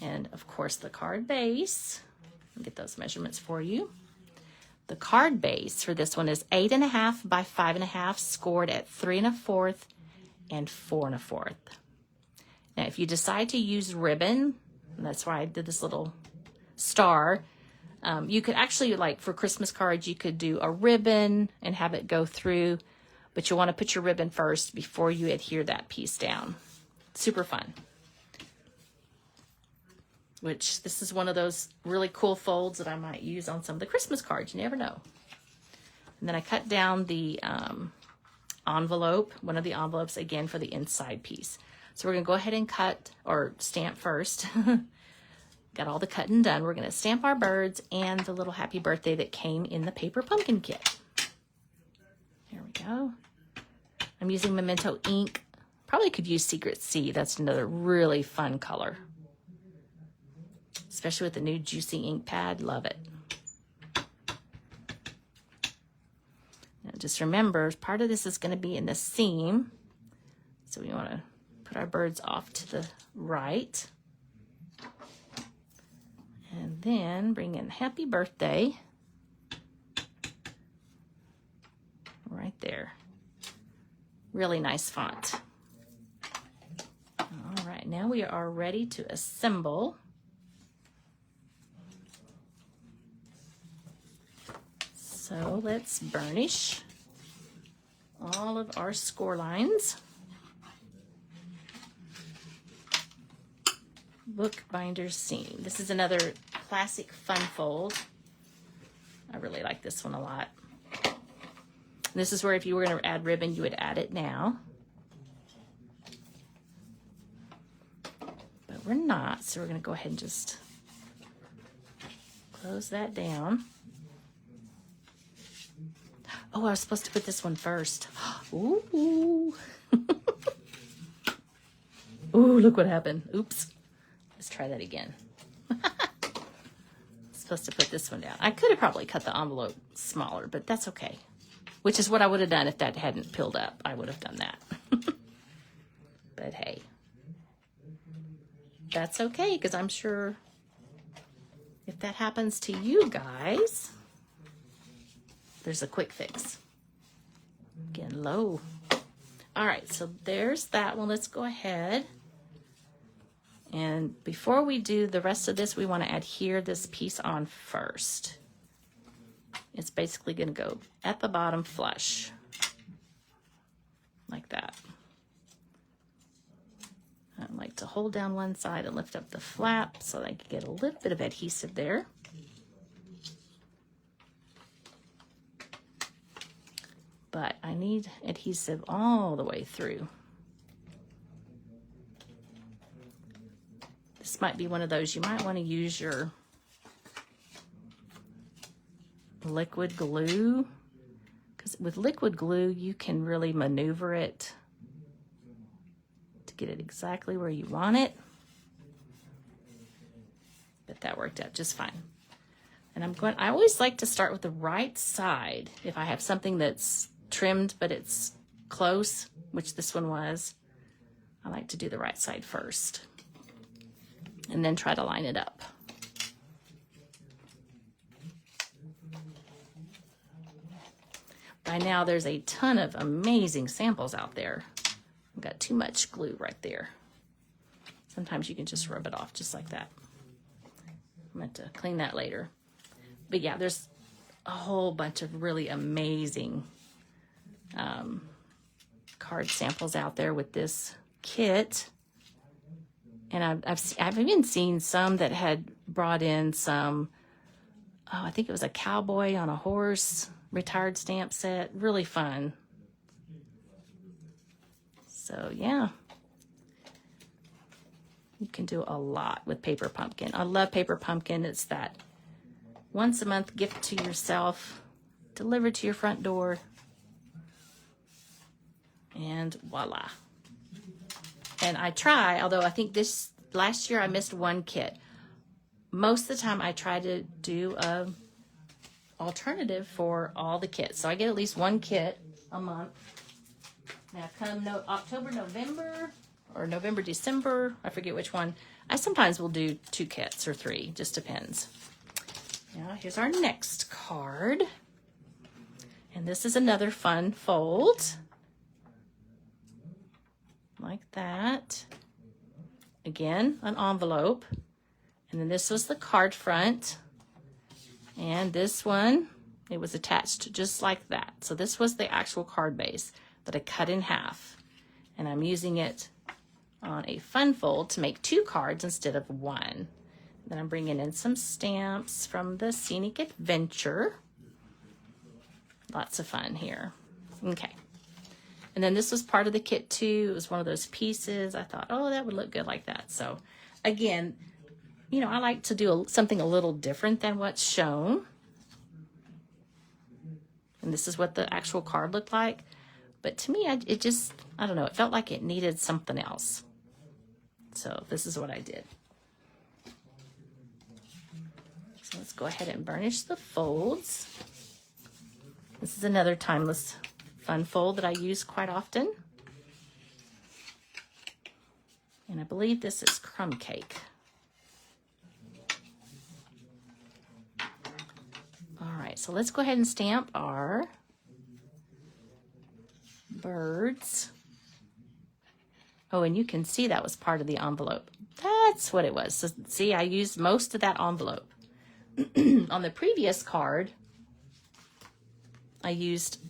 And of course the card base, I'll get those measurements for you. The card base for this one is 8 1/2 by 5 1/2, scored at 3 1/4 and 4 1/4. Now, if you decide to use ribbon, and that's why I did this little star, you could actually, like for Christmas cards, you could do a ribbon and have it go through, but you want to put your ribbon first before you adhere that piece down. Super fun. Which this is one of those really cool folds that I might use on some of the Christmas cards. You never know. And then I cut down the envelope, one of the envelopes again for the inside piece. So we're going to go ahead and cut or stamp first. Got all the cutting done. We're going to stamp our birds and the little happy birthday that came in the paper pumpkin kit. There we go. I'm using Memento ink. Probably could use Secret Sea. That's another really fun color. Especially with the new Juicy ink pad. Love it. Now just remember, part of this is going to be in the seam. So we want to put our birds off to the right. And then bring in happy birthday right there. Really nice font. All right, now we are ready to assemble. So let's burnish all of our score lines. Bookbinder seam. This is another classic fun fold. I really like this one a lot. This is where if you were going to add ribbon, you would add it now. But we're not, so we're going to go ahead and just close that down. Oh, I was supposed to put this one first. Ooh. Ooh, look what happened. Oops. Let's try that again. Supposed to put this one down. I could have probably cut the envelope smaller, but that's okay. Which is what I would have done if that hadn't peeled up. I would have done that. But hey, that's okay, because I'm sure if that happens to you guys, there's a quick fix. Again, low. All right, so there's that one. Let's go ahead. And before we do the rest of this, we want to adhere this piece on first. It's basically going to go at the bottom flush, like that. I like to hold down one side and lift up the flap so I can get a little bit of adhesive there. But I need adhesive all the way through. This might be one of those, you might want to use your liquid glue, because with liquid glue you can really maneuver it to get it exactly where you want it. But that worked out just fine. And I always like to start with the right side. If I have something that's trimmed but it's close, which this one was, I like to do the right side first and then try to line it up. By now there's a ton of amazing samples out there. I've got too much glue right there. Sometimes you can just rub it off just like that. I'm going to clean that later. But yeah, there's a whole bunch of really amazing card samples out there with this kit. And I've even seen some that had brought in some, oh, I think it was a cowboy on a horse retired stamp set. Really fun. So yeah, you can do a lot with Paper Pumpkin. I love Paper Pumpkin. It's that once a month gift to yourself, delivered to your front door, and voila. And I try, although I think this last year I missed one kit. Most of the time I try to do a alternative for all the kits. So I get at least one kit a month. Now come October, November, or November, December, I forget which one, I sometimes will do 2 kits or 3, just depends. Now here's our next card. And this is another fun fold. Like that. Again, an envelope. And then this was the card front. And this one, it was attached just like that. So this was the actual card base that I cut in half. And I'm using it on a fun fold to make 2 cards instead of 1. Then I'm bringing in some stamps from the Scenic Adventure. Lots of fun here. Okay. And then this was part of the kit too. It was one of those pieces. I thought, oh, that would look good like that. So again, you know, I like to do something a little different than what's shown. And this is what the actual card looked like. But to me, it just, I don't know, it felt like it needed something else. So this is what I did. So let's go ahead and burnish the folds. This is another timeless fun fold that I use quite often. And I believe this is crumb cake. All right, so let's go ahead and stamp our birds. Oh, and you can see that was part of the envelope. That's what it was. So see, I used most of that envelope. On the previous card, I used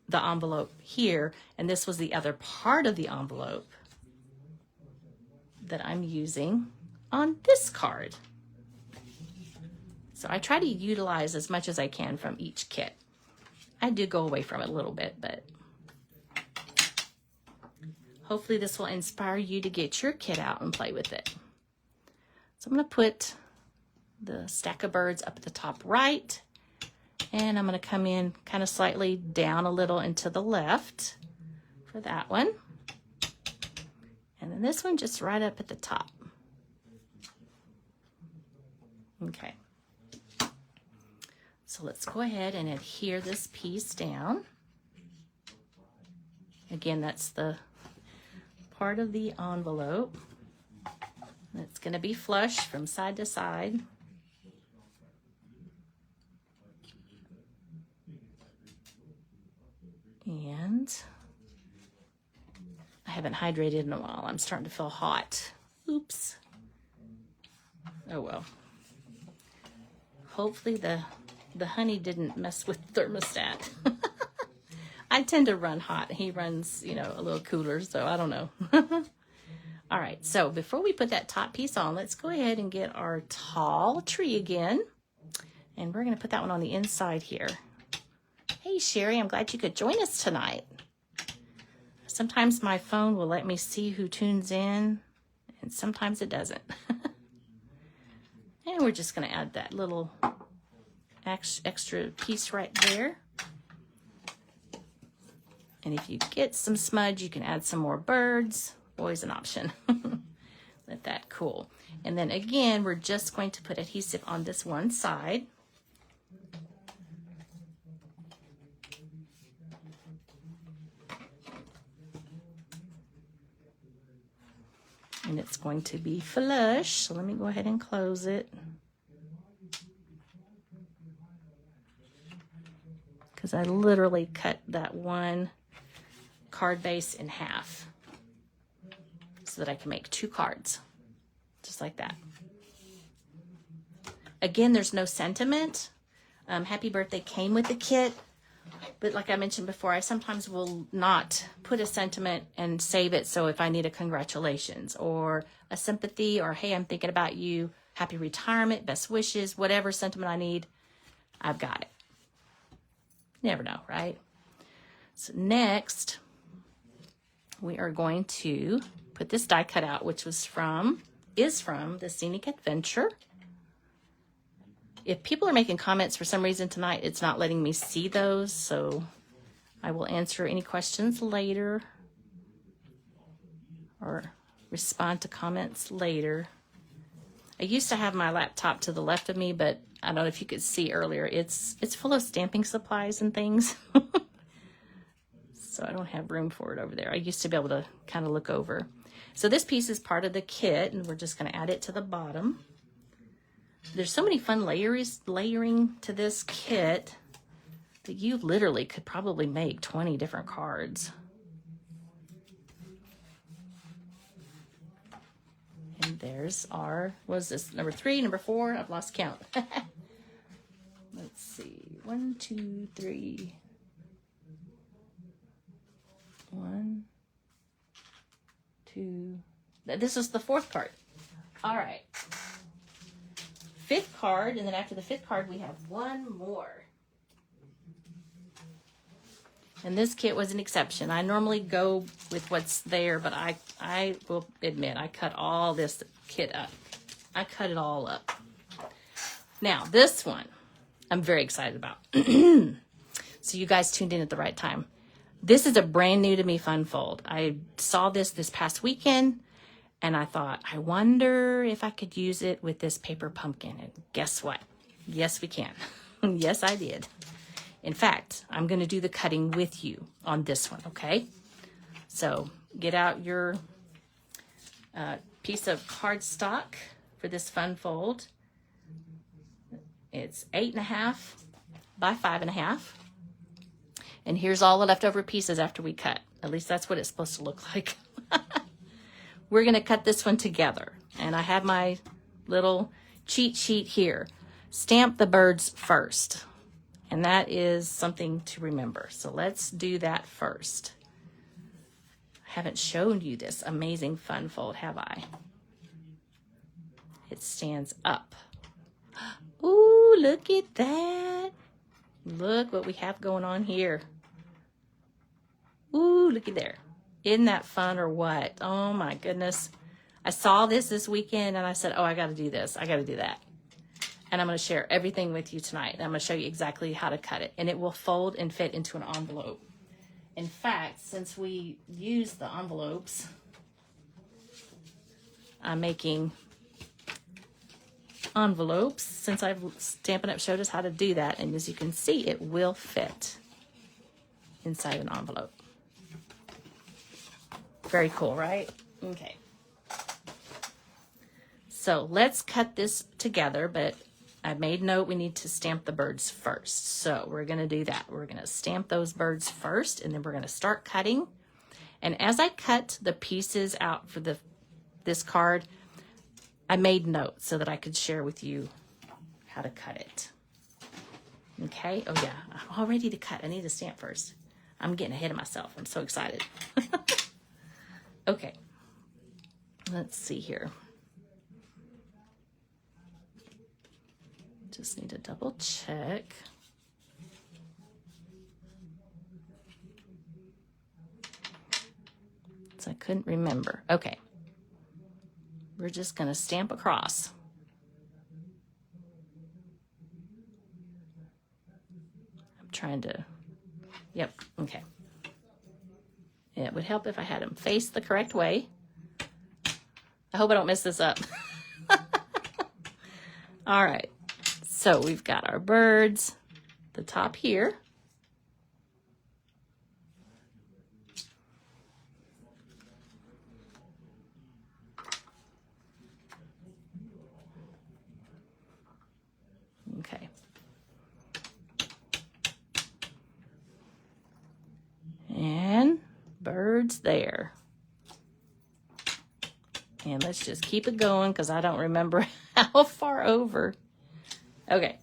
the envelope here, and this was the other part of the envelope that I'm using on this card. So I try to utilize as much as I can from each kit. I do go away from it a little bit, but hopefully this will inspire you to get your kit out and play with it. So I'm going to put the stack of birds up at the top right, and I'm going to come in kind of slightly down a little and to the left for that one. And then this one just right up at the top. Okay. So let's go ahead and adhere this piece down. Again, that's the part of the envelope. It's going to be flush from side to side. And I haven't hydrated in a while. I'm starting to feel hot. Oops. Oh well. Hopefully the honey didn't mess with the thermostat. I tend to run hot. He runs, you know, a little cooler, so I don't know. All right, so before we put that top piece on, let's go ahead and get our tall tree again. And we're going to put that one on the inside here. Hey, Sherry, I'm glad you could join us tonight. Sometimes my phone will let me see who tunes in, and sometimes it doesn't. And we're just going to add that little extra piece right there. And if you get some smudge, you can add some more birds. Always an option. Let that cool. And then again, we're just going to put adhesive on this one side. And it's going to be flush. So let me go ahead and close it. Because I literally cut that one card base in half so that I can make 2 cards, just like that. Again, there's no sentiment. Happy Birthday came with the kit. But like I mentioned before, I sometimes will not put a sentiment and save it. So if I need a congratulations or a sympathy or, hey, I'm thinking about you, happy retirement, best wishes, whatever sentiment I need, I've got it. You never know, right? So next, we are going to put this die cut out, which is from the Scenic Adventure. If people are making comments for some reason tonight, it's not letting me see those, so I will answer any questions later or respond to comments later. I used to have my laptop to the left of me, but I don't know if you could see earlier. It's full of stamping supplies and things. So I don't have room for it over there. I used to be able to kind of look over. So this piece is part of the kit, and we're just going to add it to the bottom. There's so many fun layering to this kit that you literally could probably make 20 different cards. And there's our, what is this, number 3, number 4? I've lost count. Let's see, 1, 2, 3. 1, 2. This is the 4th card. All right. 5th card, and then after the 5th card, we have one more. And this kit was an exception. I normally go with what's there, but I will admit, I cut all this kit up. I cut it all up. Now, this one, I'm very excited about. So you guys tuned in at the right time. This is a brand new to me fun fold. I saw this past weekend, and I thought, I wonder if I could use it with this paper pumpkin. And guess what? Yes, we can. Yes, I did. In fact, I'm going to do the cutting with you on this one, okay? So get out your piece of cardstock for this fun fold. It's 8.5 by 5.5. And here's all the leftover pieces after we cut. At least that's what it's supposed to look like. We're going to cut this one together. And I have my little cheat sheet here. Stamp the birds first. And that is something to remember. So let's do that first. I haven't shown you this amazing fun fold, have I? It stands up. Ooh, look at that. Look what we have going on here. Ooh, looky there. Isn't that fun or what? Oh my goodness. I saw this weekend and I said, oh, I got to do this. I got to do that. And I'm going to share everything with you tonight. And I'm going to show you exactly how to cut it. And it will fold and fit into an envelope. In fact, since we use the envelopes, I'm making envelopes since Stampin' Up showed us how to do that. And as you can see, it will fit inside an envelope. Very cool, right? Okay. So let's cut this together, but I made note we need to stamp the birds first. So we're going to do that. We're going to stamp those birds first, and then we're going to start cutting. And as I cut the pieces out for this card, I made notes so that I could share with you how to cut it. Okay? Oh yeah, I'm all ready to cut. I need to stamp first. I'm getting ahead of myself. I'm so excited. Okay. Let's see here. Just need to double check. So I couldn't remember. Okay. We're just going to stamp across. I'm trying to, yep, okay. It would help if I had them face the correct way. I hope I don't mess this up. All right. So we've got our birds, the top here. Okay. And birds there. And let's just keep it going because I don't remember how far over. Okay.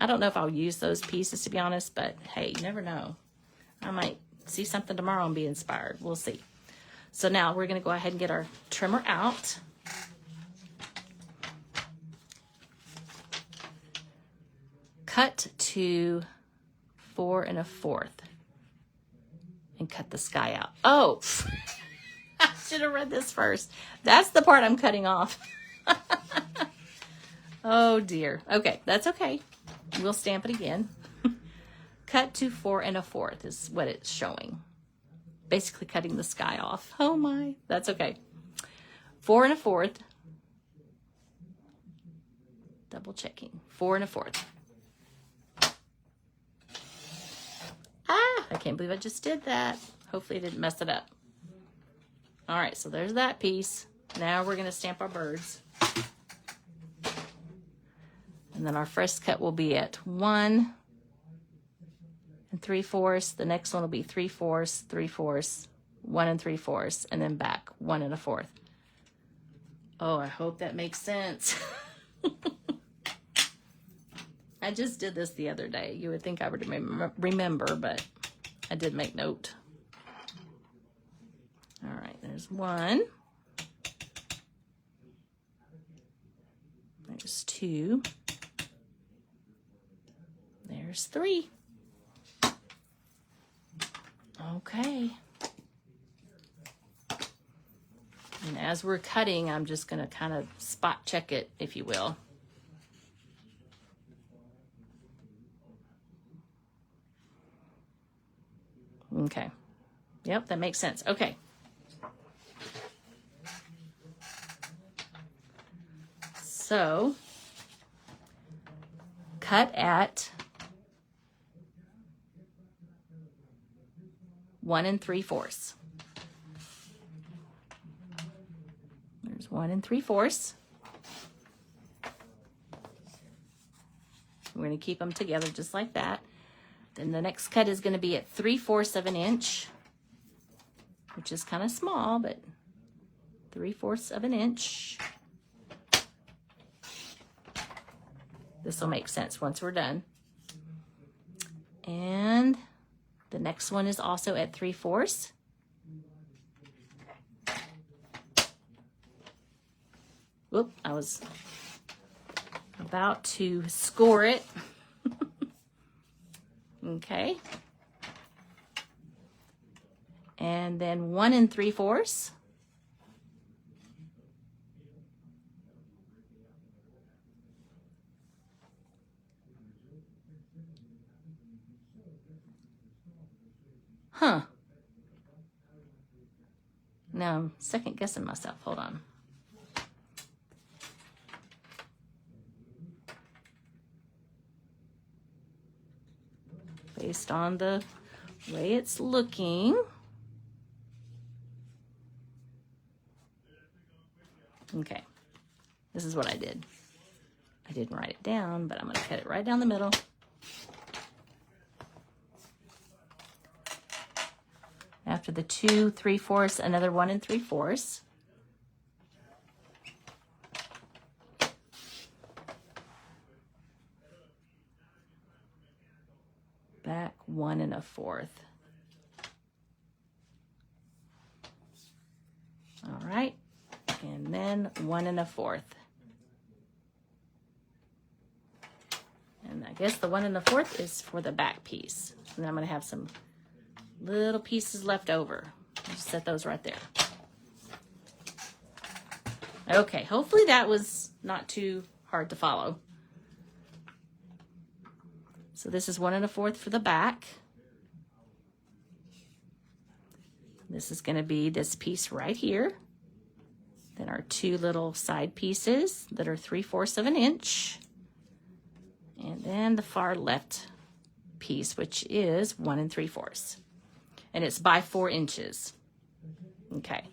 I don't know if I'll use those pieces, to be honest, but hey, you never know. I might see something tomorrow and be inspired. We'll see. So now we're going to go ahead and get our trimmer out. Cut to 4 1/4 and cut the sky out. Oh, I should have read this first. That's the part I'm cutting off. Oh dear. Okay, that's okay. We'll stamp it again. Cut to 4 1/4 is what it's showing. Basically cutting the sky off. Oh my, that's okay. 4 1/4. Double checking. 4 1/4. Ah, I can't believe I just did that. Hopefully I didn't mess it up. All right, so there's that piece. Now we're gonna stamp our birds. And then our first cut will be at 1 3/4. The next one will be 3/4, 3/4, 1 3/4, and then back 1 1/4. Oh, I hope that makes sense. I just did this the other day. You would think I would remember, but I did make note. All right, there's 1. There's 2. There's 3. Okay. And as we're cutting, I'm just going to kind of spot check it, if you will. Okay. Yep, that makes sense. Okay. So, cut at 1 3/4. There's 1 3/4. We're going to keep them together just like that. Then the next cut is going to be at 3/4 of an inch, which is kind of small, but 3/4 of an inch. This will make sense once we're done. And the next one is also at 3/4. Whoop, I was about to score it. Okay. And then 1 3/4. Huh. Now I'm second guessing myself. Hold on. Based on the way it's looking. Okay. This is what I did. I didn't write it down, but I'm going to cut it right down the middle. After the 2 3/4, another 1 3/4. Back 1 1/4. All right, and then 1 1/4. And I guess the 1 1/4 is for the back piece. And then I'm going to have some little pieces left over. I'll just set those right there. Okay, hopefully that was not too hard to follow. So this is 1 1/4 for the back. This is going to be this piece right here. Then our 2 little side pieces that are 3/4 of an inch. And then the far left piece, which is 1 3/4. And it's by 4 inches. Okay.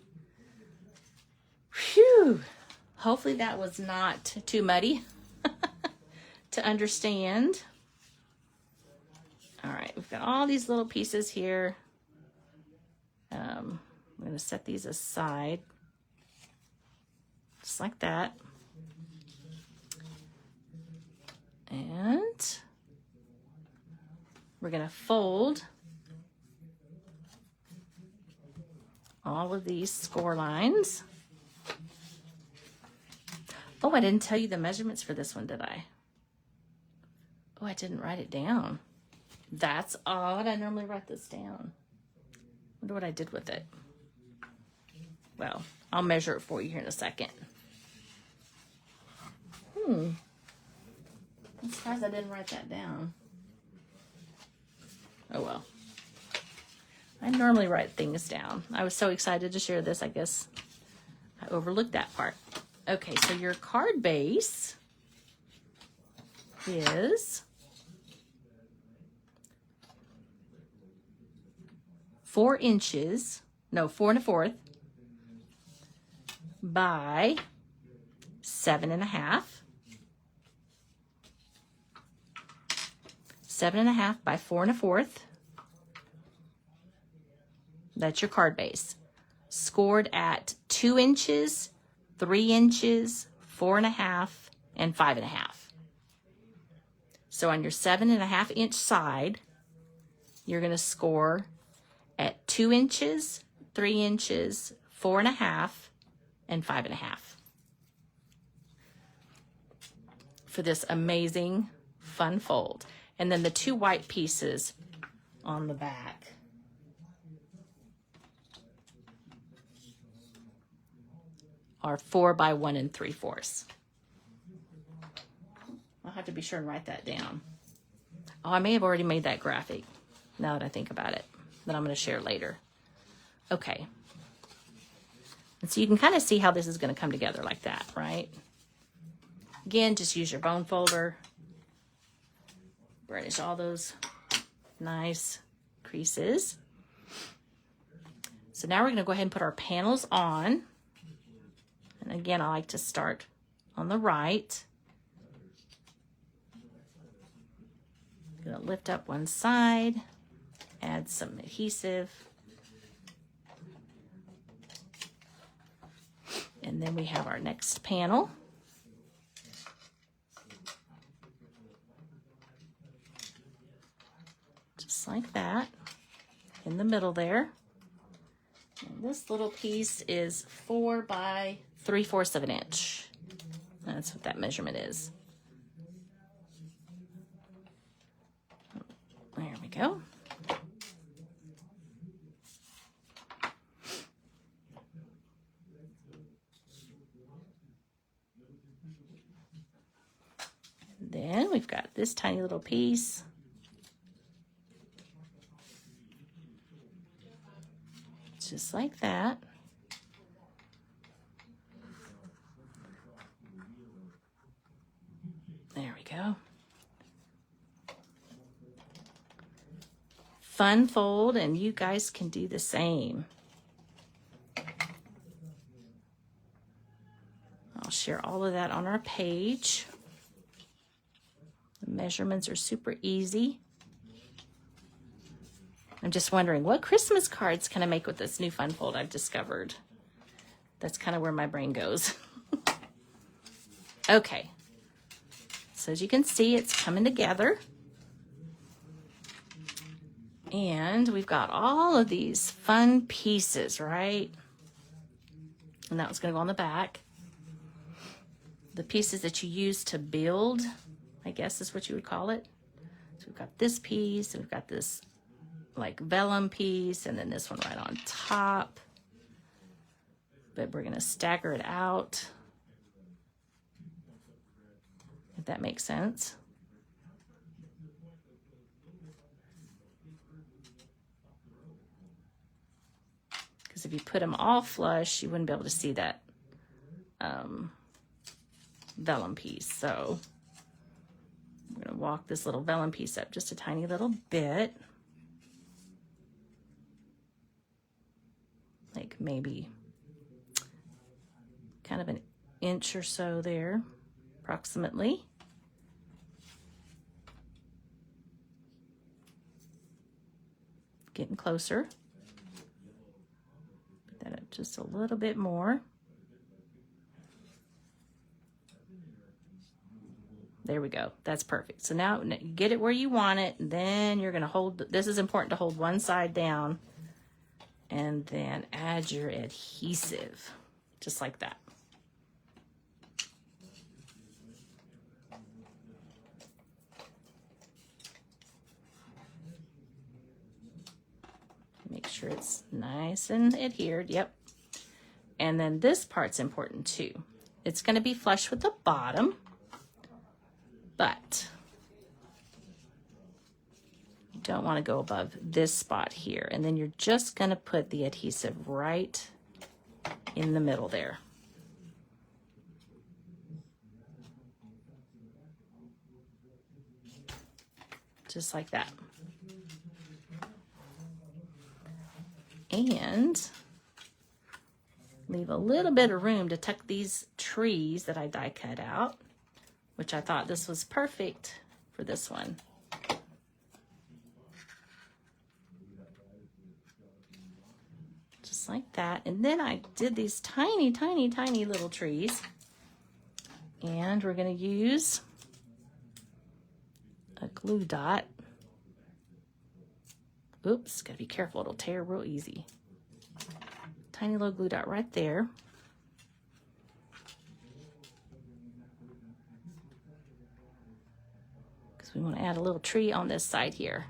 Phew. Hopefully that was not too muddy to understand. All right, we've got all these little pieces here. I'm going to set these aside. Just like that. And We're going to fold all of these score lines. Oh, I didn't tell you the measurements for this one, did I? Oh, I didn't write it down. That's odd. I normally write this down. Wonder what I did with it. Well, I'll measure it for you here in a second. I'm surprised I didn't write that down. Oh well. I normally write things down. I was so excited to share this, I guess I overlooked that part. Okay, so your card base is 4 inches, no, 4 1/4 by 7 1/2. 7 1/2 by 4 1/4. That's your card base. Scored at 2 inches, 3 inches, 4 1/2, and 5 1/2. So on your 7 1/2 inch side, you're going to score at 2 inches, 3 inches, 4 1/2, and 5 1/2 for this amazing fun fold. And then the 2 white pieces on the back are 4 by 1 3/4. I'll have to be sure and write that down. Oh, I may have already made that graphic now that I think about it, that I'm going to share later. Okay. And so you can kind of see how this is going to come together like that, right? Again, just use your bone folder. Burnish all those nice creases. So now we're going to go ahead and put our panels on. And again, I like to start on the right. I'm going to lift up one side, add some adhesive. And then we have our next panel. Just like that, in the middle there. And this little piece is 4 by 3/4 of an inch. That's what that measurement is. There we go. Then we've got this tiny little piece. Just like that. There we go. Fun fold, and you guys can do the same. I'll share all of that on our page. The measurements are super easy. I'm just wondering, what Christmas cards can I make with this new fun fold I've discovered? That's kind of where my brain goes. Okay. So as you can see, it's coming together. And we've got all of these fun pieces, right? And that was going to go on the back. The pieces that you use to build, I guess is what you would call it. So we've got this piece, and we've got this like vellum piece, and then this one right on top. But we're going to stagger it out, if that makes sense. Because if you put them all flush, you wouldn't be able to see that vellum piece. So I'm going to walk this little vellum piece up just a tiny little bit. Like maybe kind of an inch or so there, approximately. Getting closer. Put that up just a little bit more. There we go. That's perfect. So now you get it where you want it. And then you're going to hold, this is important to hold one side down and then add your adhesive, just like that. Make sure it's nice and adhered. Yep. And then this part's important too. It's going to be flush with the bottom, but you don't want to go above this spot here. And then you're just going to put the adhesive right in the middle there. Just like that. And leave a little bit of room to tuck these trees that I die cut out, which I thought this was perfect for this one. Just like that. And then I did these tiny, tiny, tiny little trees. And we're going to use a glue dot. Oops, gotta be careful, it'll tear real easy. Tiny little glue dot right there. Because we want to add a little tree on this side here.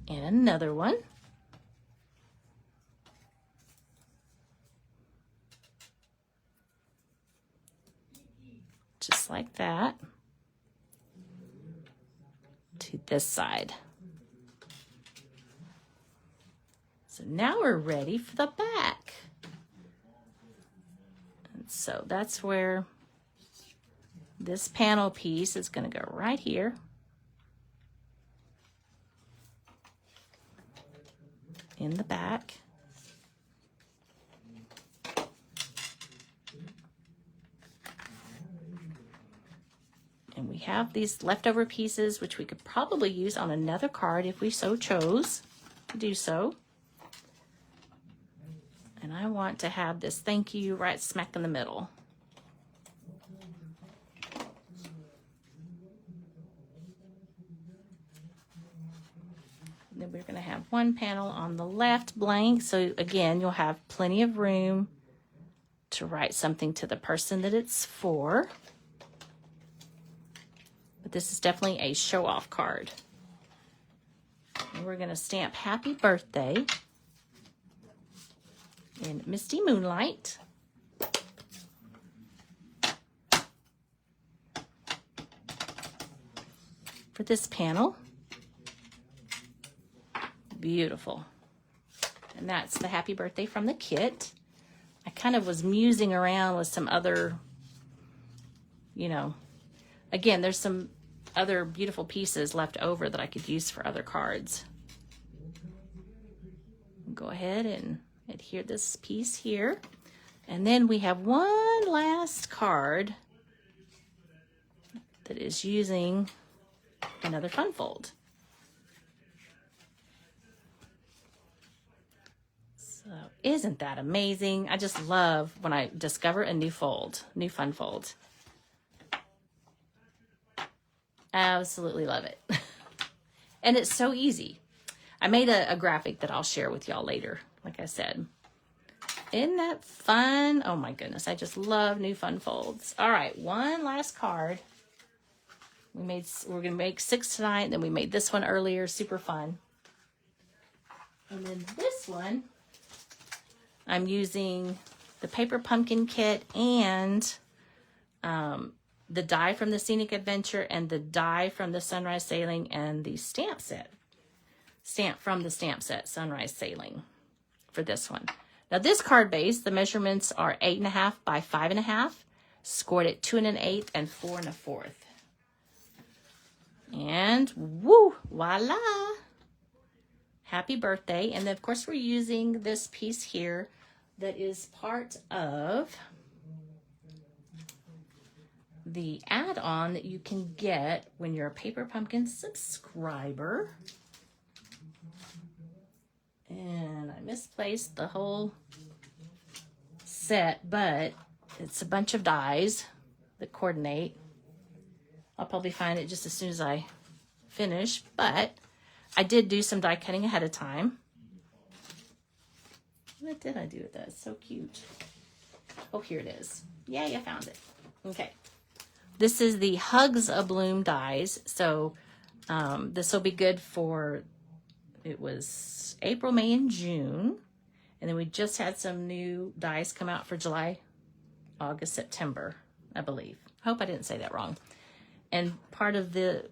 And another one. Just like that. To this side. So now we're ready for the back. And so that's where this panel piece is going to go right here. In the back. And we have these leftover pieces, which we could probably use on another card if we so chose to do so. And I want to have this thank you right smack in the middle. And then we're going to have one panel on the left blank. So again, you'll have plenty of room to write something to the person that it's for. But this is definitely a show-off card. And we're going to stamp Happy Birthday in Misty Moonlight. For this panel. Beautiful. And that's the Happy Birthday from the kit. I kind of was musing around with some other, you know, again, there's some other beautiful pieces left over that I could use for other cards. Go ahead and adhere this piece here. And then we have one last card that is using another fun fold. So isn't that amazing? I just love when I discover a new fold, new fun fold. Absolutely love it. And it's so easy. I made a graphic that I'll share with y'all later, like I said. Isn't that fun? Oh my goodness, I just love new fun folds. All right, one last card. We're gonna make 6 tonight, then we made this one earlier, super fun. And then this one, I'm using the Paper Pumpkin kit and the die from the Scenic Adventure and the die from the Sunrise Sailing and the stamp set. Stamp from the stamp set, Sunrise Sailing, for this one. Now this card base, the measurements are 8.5 by 5.5, scored at 2 1/8 and 4 1/4. And woo, voila! Happy birthday. And then of course we're using this piece here that is part of the add-on that you can get when you're a Paper Pumpkin subscriber. And I misplaced the whole set, but it's a bunch of dies that coordinate. I'll probably find it just as soon as I finish, but I did do some die cutting ahead of time. What did I do with that? It's so cute. Oh, here it is. Yay, I found it. Okay. This is the Hugs a Bloom dies. So this will be good for, it was April, May, and June. And then we just had some new dies come out for July, August, September, I believe. I hope I didn't say that wrong. And part of the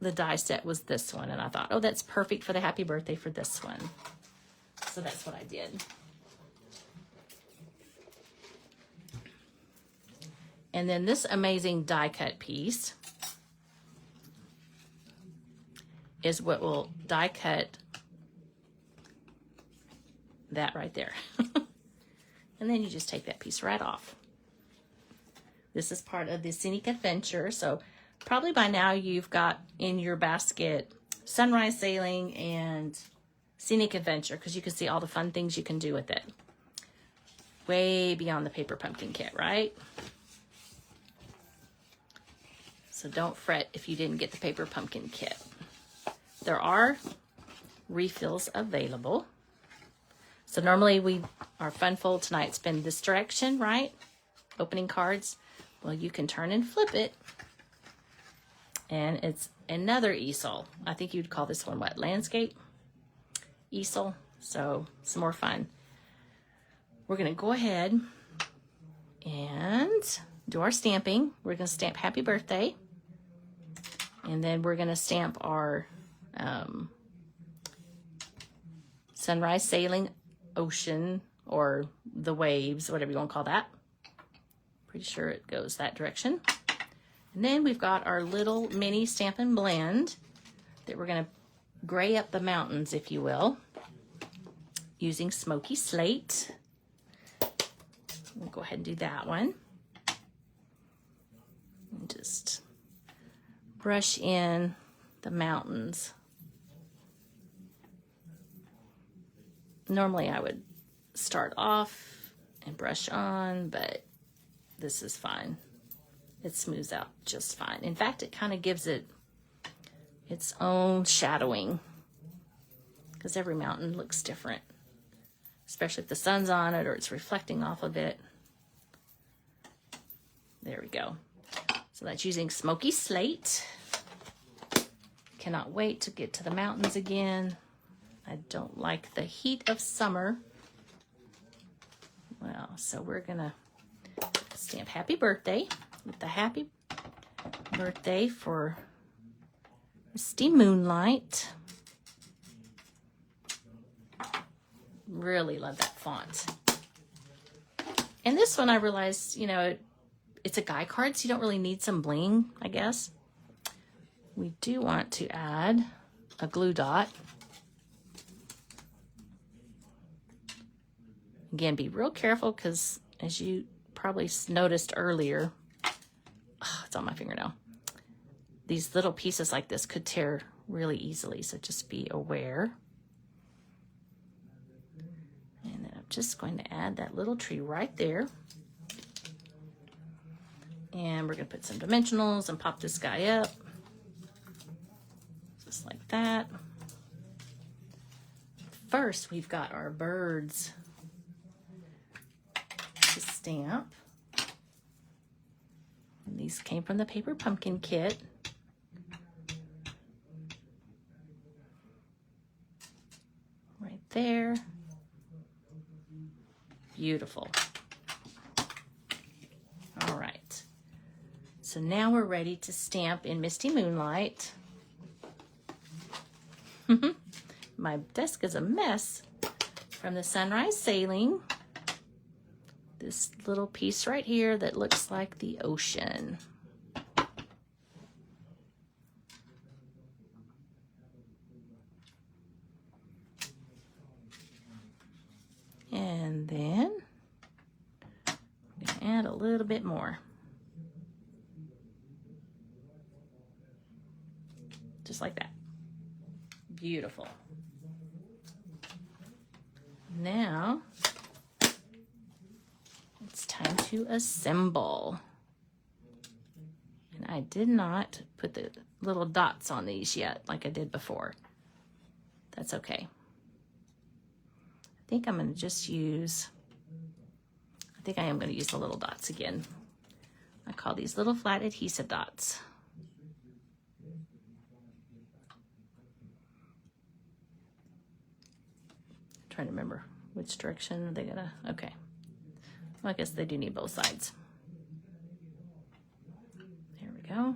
die set was this one. And I thought, oh, that's perfect for the happy birthday for this one. So that's what I did. And then this amazing die cut piece is what will die cut that right there. And then you just take that piece right off. This is part of the Scenic Adventure. So probably by now you've got in your basket Sunrise Sailing and Scenic Adventure, because you can see all the fun things you can do with it. Way beyond the Paper Pumpkin kit, right? So don't fret if you didn't get the Paper Pumpkin kit. There are refills available. So normally our fun fold tonight's been this direction, right? Opening cards. Well, you can turn and flip it. And it's another easel. I think you'd call this one what? Landscape easel. So some more fun. We're going to go ahead and do our stamping. We're going to stamp Happy Birthday. And then we're going to stamp our Sunrise Sailing Ocean, or the waves, whatever you want to call that. Pretty sure it goes that direction. And then we've got our little mini Stampin' Blend that we're going to gray up the mountains, if you will, using Smoky Slate. We'll go ahead and do that one. And just brush in the mountains. Normally I would start off and brush on, but this is fine. It smooths out just fine. In fact, it kind of gives it its own shadowing, because every mountain looks different, especially if the sun's on it or it's reflecting off of it. There we go. So that's using Smoky Slate. Cannot wait to get to the mountains again. I don't like the heat of summer. Well, so we're gonna stamp Happy Birthday with the Happy Birthday for Misty Moonlight. Really love that font. And this one I realized, you know, it's a guy card, so you don't really need some bling, I guess. We do want to add a glue dot. Again, be real careful, because as you probably noticed earlier, it's on my fingernail. These little pieces like this could tear really easily, so just be aware. And then I'm just going to add that little tree right there. And we're going to put some dimensionals and pop this guy up. Just like that. First, we've got our birds to stamp. And these came from the Paper Pumpkin kit. Right there. Beautiful. All right. So now we're ready to stamp in Misty Moonlight. My desk is a mess from the Sunrise Sailing. This little piece right here that looks like the ocean. And then I'm going to add a little bit more. Just like that. Beautiful. Now it's time to assemble. I did not put the little dots on these yet like I did before. That's okay. I think I'm going to just use, I think I am going to use the little dots again. I call these little flat adhesive dots. I'm trying to remember which direction are they gonna, okay. Well, I guess they do need both sides. There we go.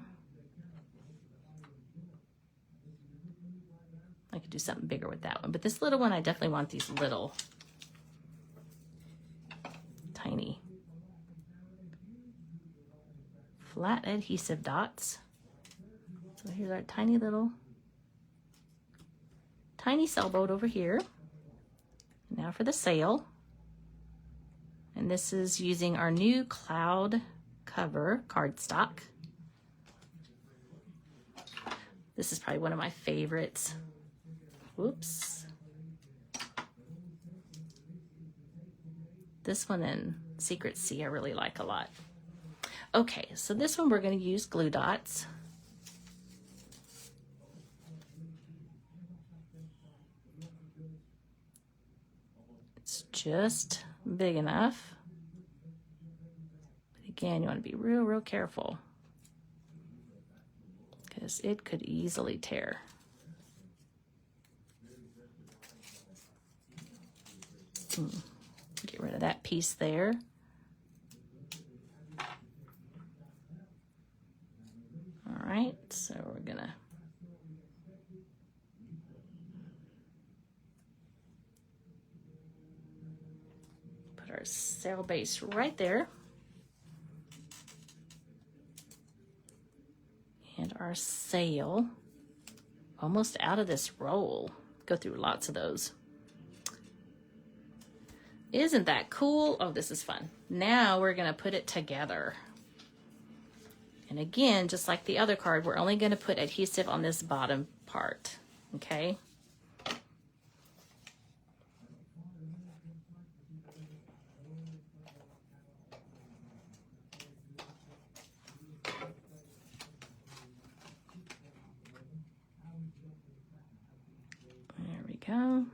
I could do something bigger with that one, but this little one, I definitely want these little, tiny, flat adhesive dots. So here's our tiny little, tiny sailboat over here. Now for the sail. And this is using our new cloud cover cardstock. This is probably one of my favorites. Whoops. This one in Secret Sea I really like a lot. Okay, so this one we're going to use glue dots. It's just big enough. But again, you want to be real careful because it could easily tear. Get rid of that piece there. All right, so we're gonna put our sail base right there. And our sail, almost out of this roll. Go through lots of those. Isn't that cool? Oh, this is fun. Now we're gonna put it together. And again, just like the other card, we're only gonna put adhesive on this bottom part, okay? There we go.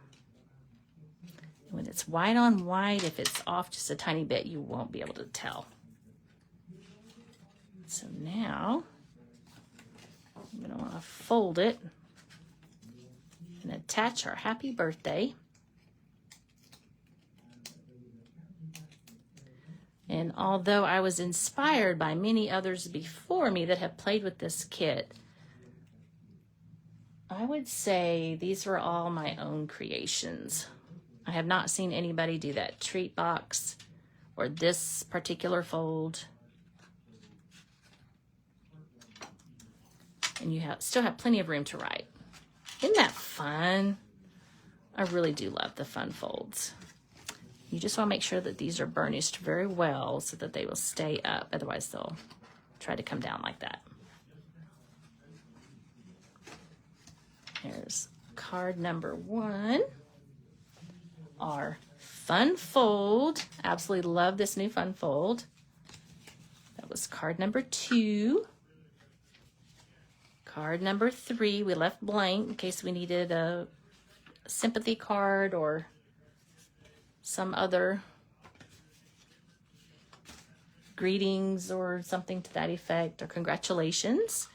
When it's white on white, if it's off just a tiny bit, you won't be able to tell. So now, I'm gonna wanna fold it and attach our happy birthday. And although I was inspired by many others before me that have played with this kit, I would say these were all my own creations. I have not seen anybody do that treat box or this particular fold. And you still have plenty of room to write. Isn't that fun? I really do love the fun folds. You just want to make sure that these are burnished very well so that they will stay up. Otherwise, they'll try to come down like that. Here's card number 1. Our fun fold. Absolutely love this new fun fold. That was card number 2. Card number 3, we left blank in case we needed a sympathy card or some other greetings or something to that effect, or congratulations.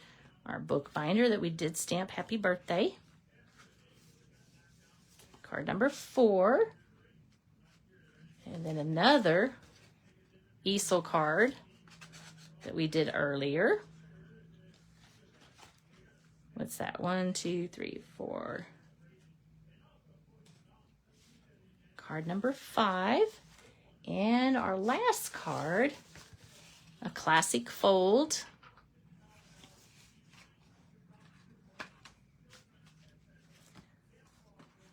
Our book binder that we did stamp happy birthday. Card number 4. And then another easel card that we did earlier. What's that? 1, 2, 3, 4. Card number 5. And our last card, a classic fold.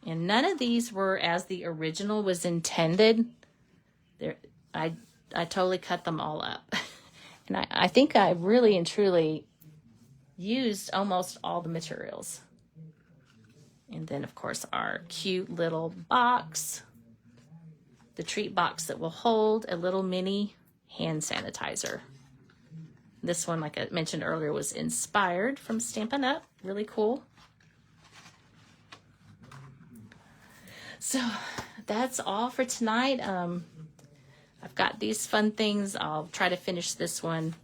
And none of these were as the original was intended. I totally cut them all up. And I think I really and truly used almost all the materials. And then, of course, our cute little box. The treat box that will hold a little mini hand sanitizer. This one, like I mentioned earlier, was inspired from Stampin' Up. Really cool. So that's all for tonight. I've got these fun things. I'll try to finish this one.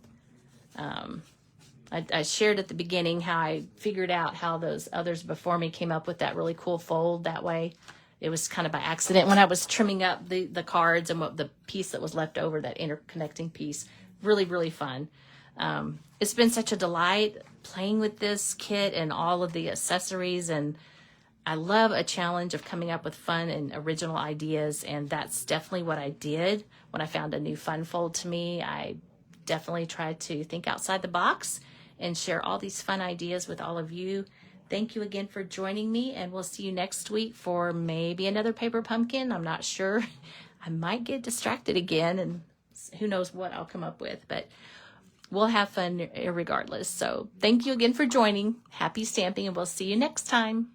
I shared at the beginning how I figured out how those others before me came up with that really cool fold that way. It was kind of by accident when I was trimming up the cards and what the piece that was left over, that interconnecting piece. Really, really fun. It's been such a delight playing with this kit and all of the accessories, and I love a challenge of coming up with fun and original ideas, and that's definitely what I did when I found a new fun fold to me. I definitely tried to think outside the box and share all these fun ideas with all of you. Thank you again for joining me, and we'll see you next week for maybe another paper pumpkin. I'm not sure. I might get distracted again, and who knows what I'll come up with, but we'll have fun regardless. So thank you again for joining. Happy stamping, and we'll see you next time.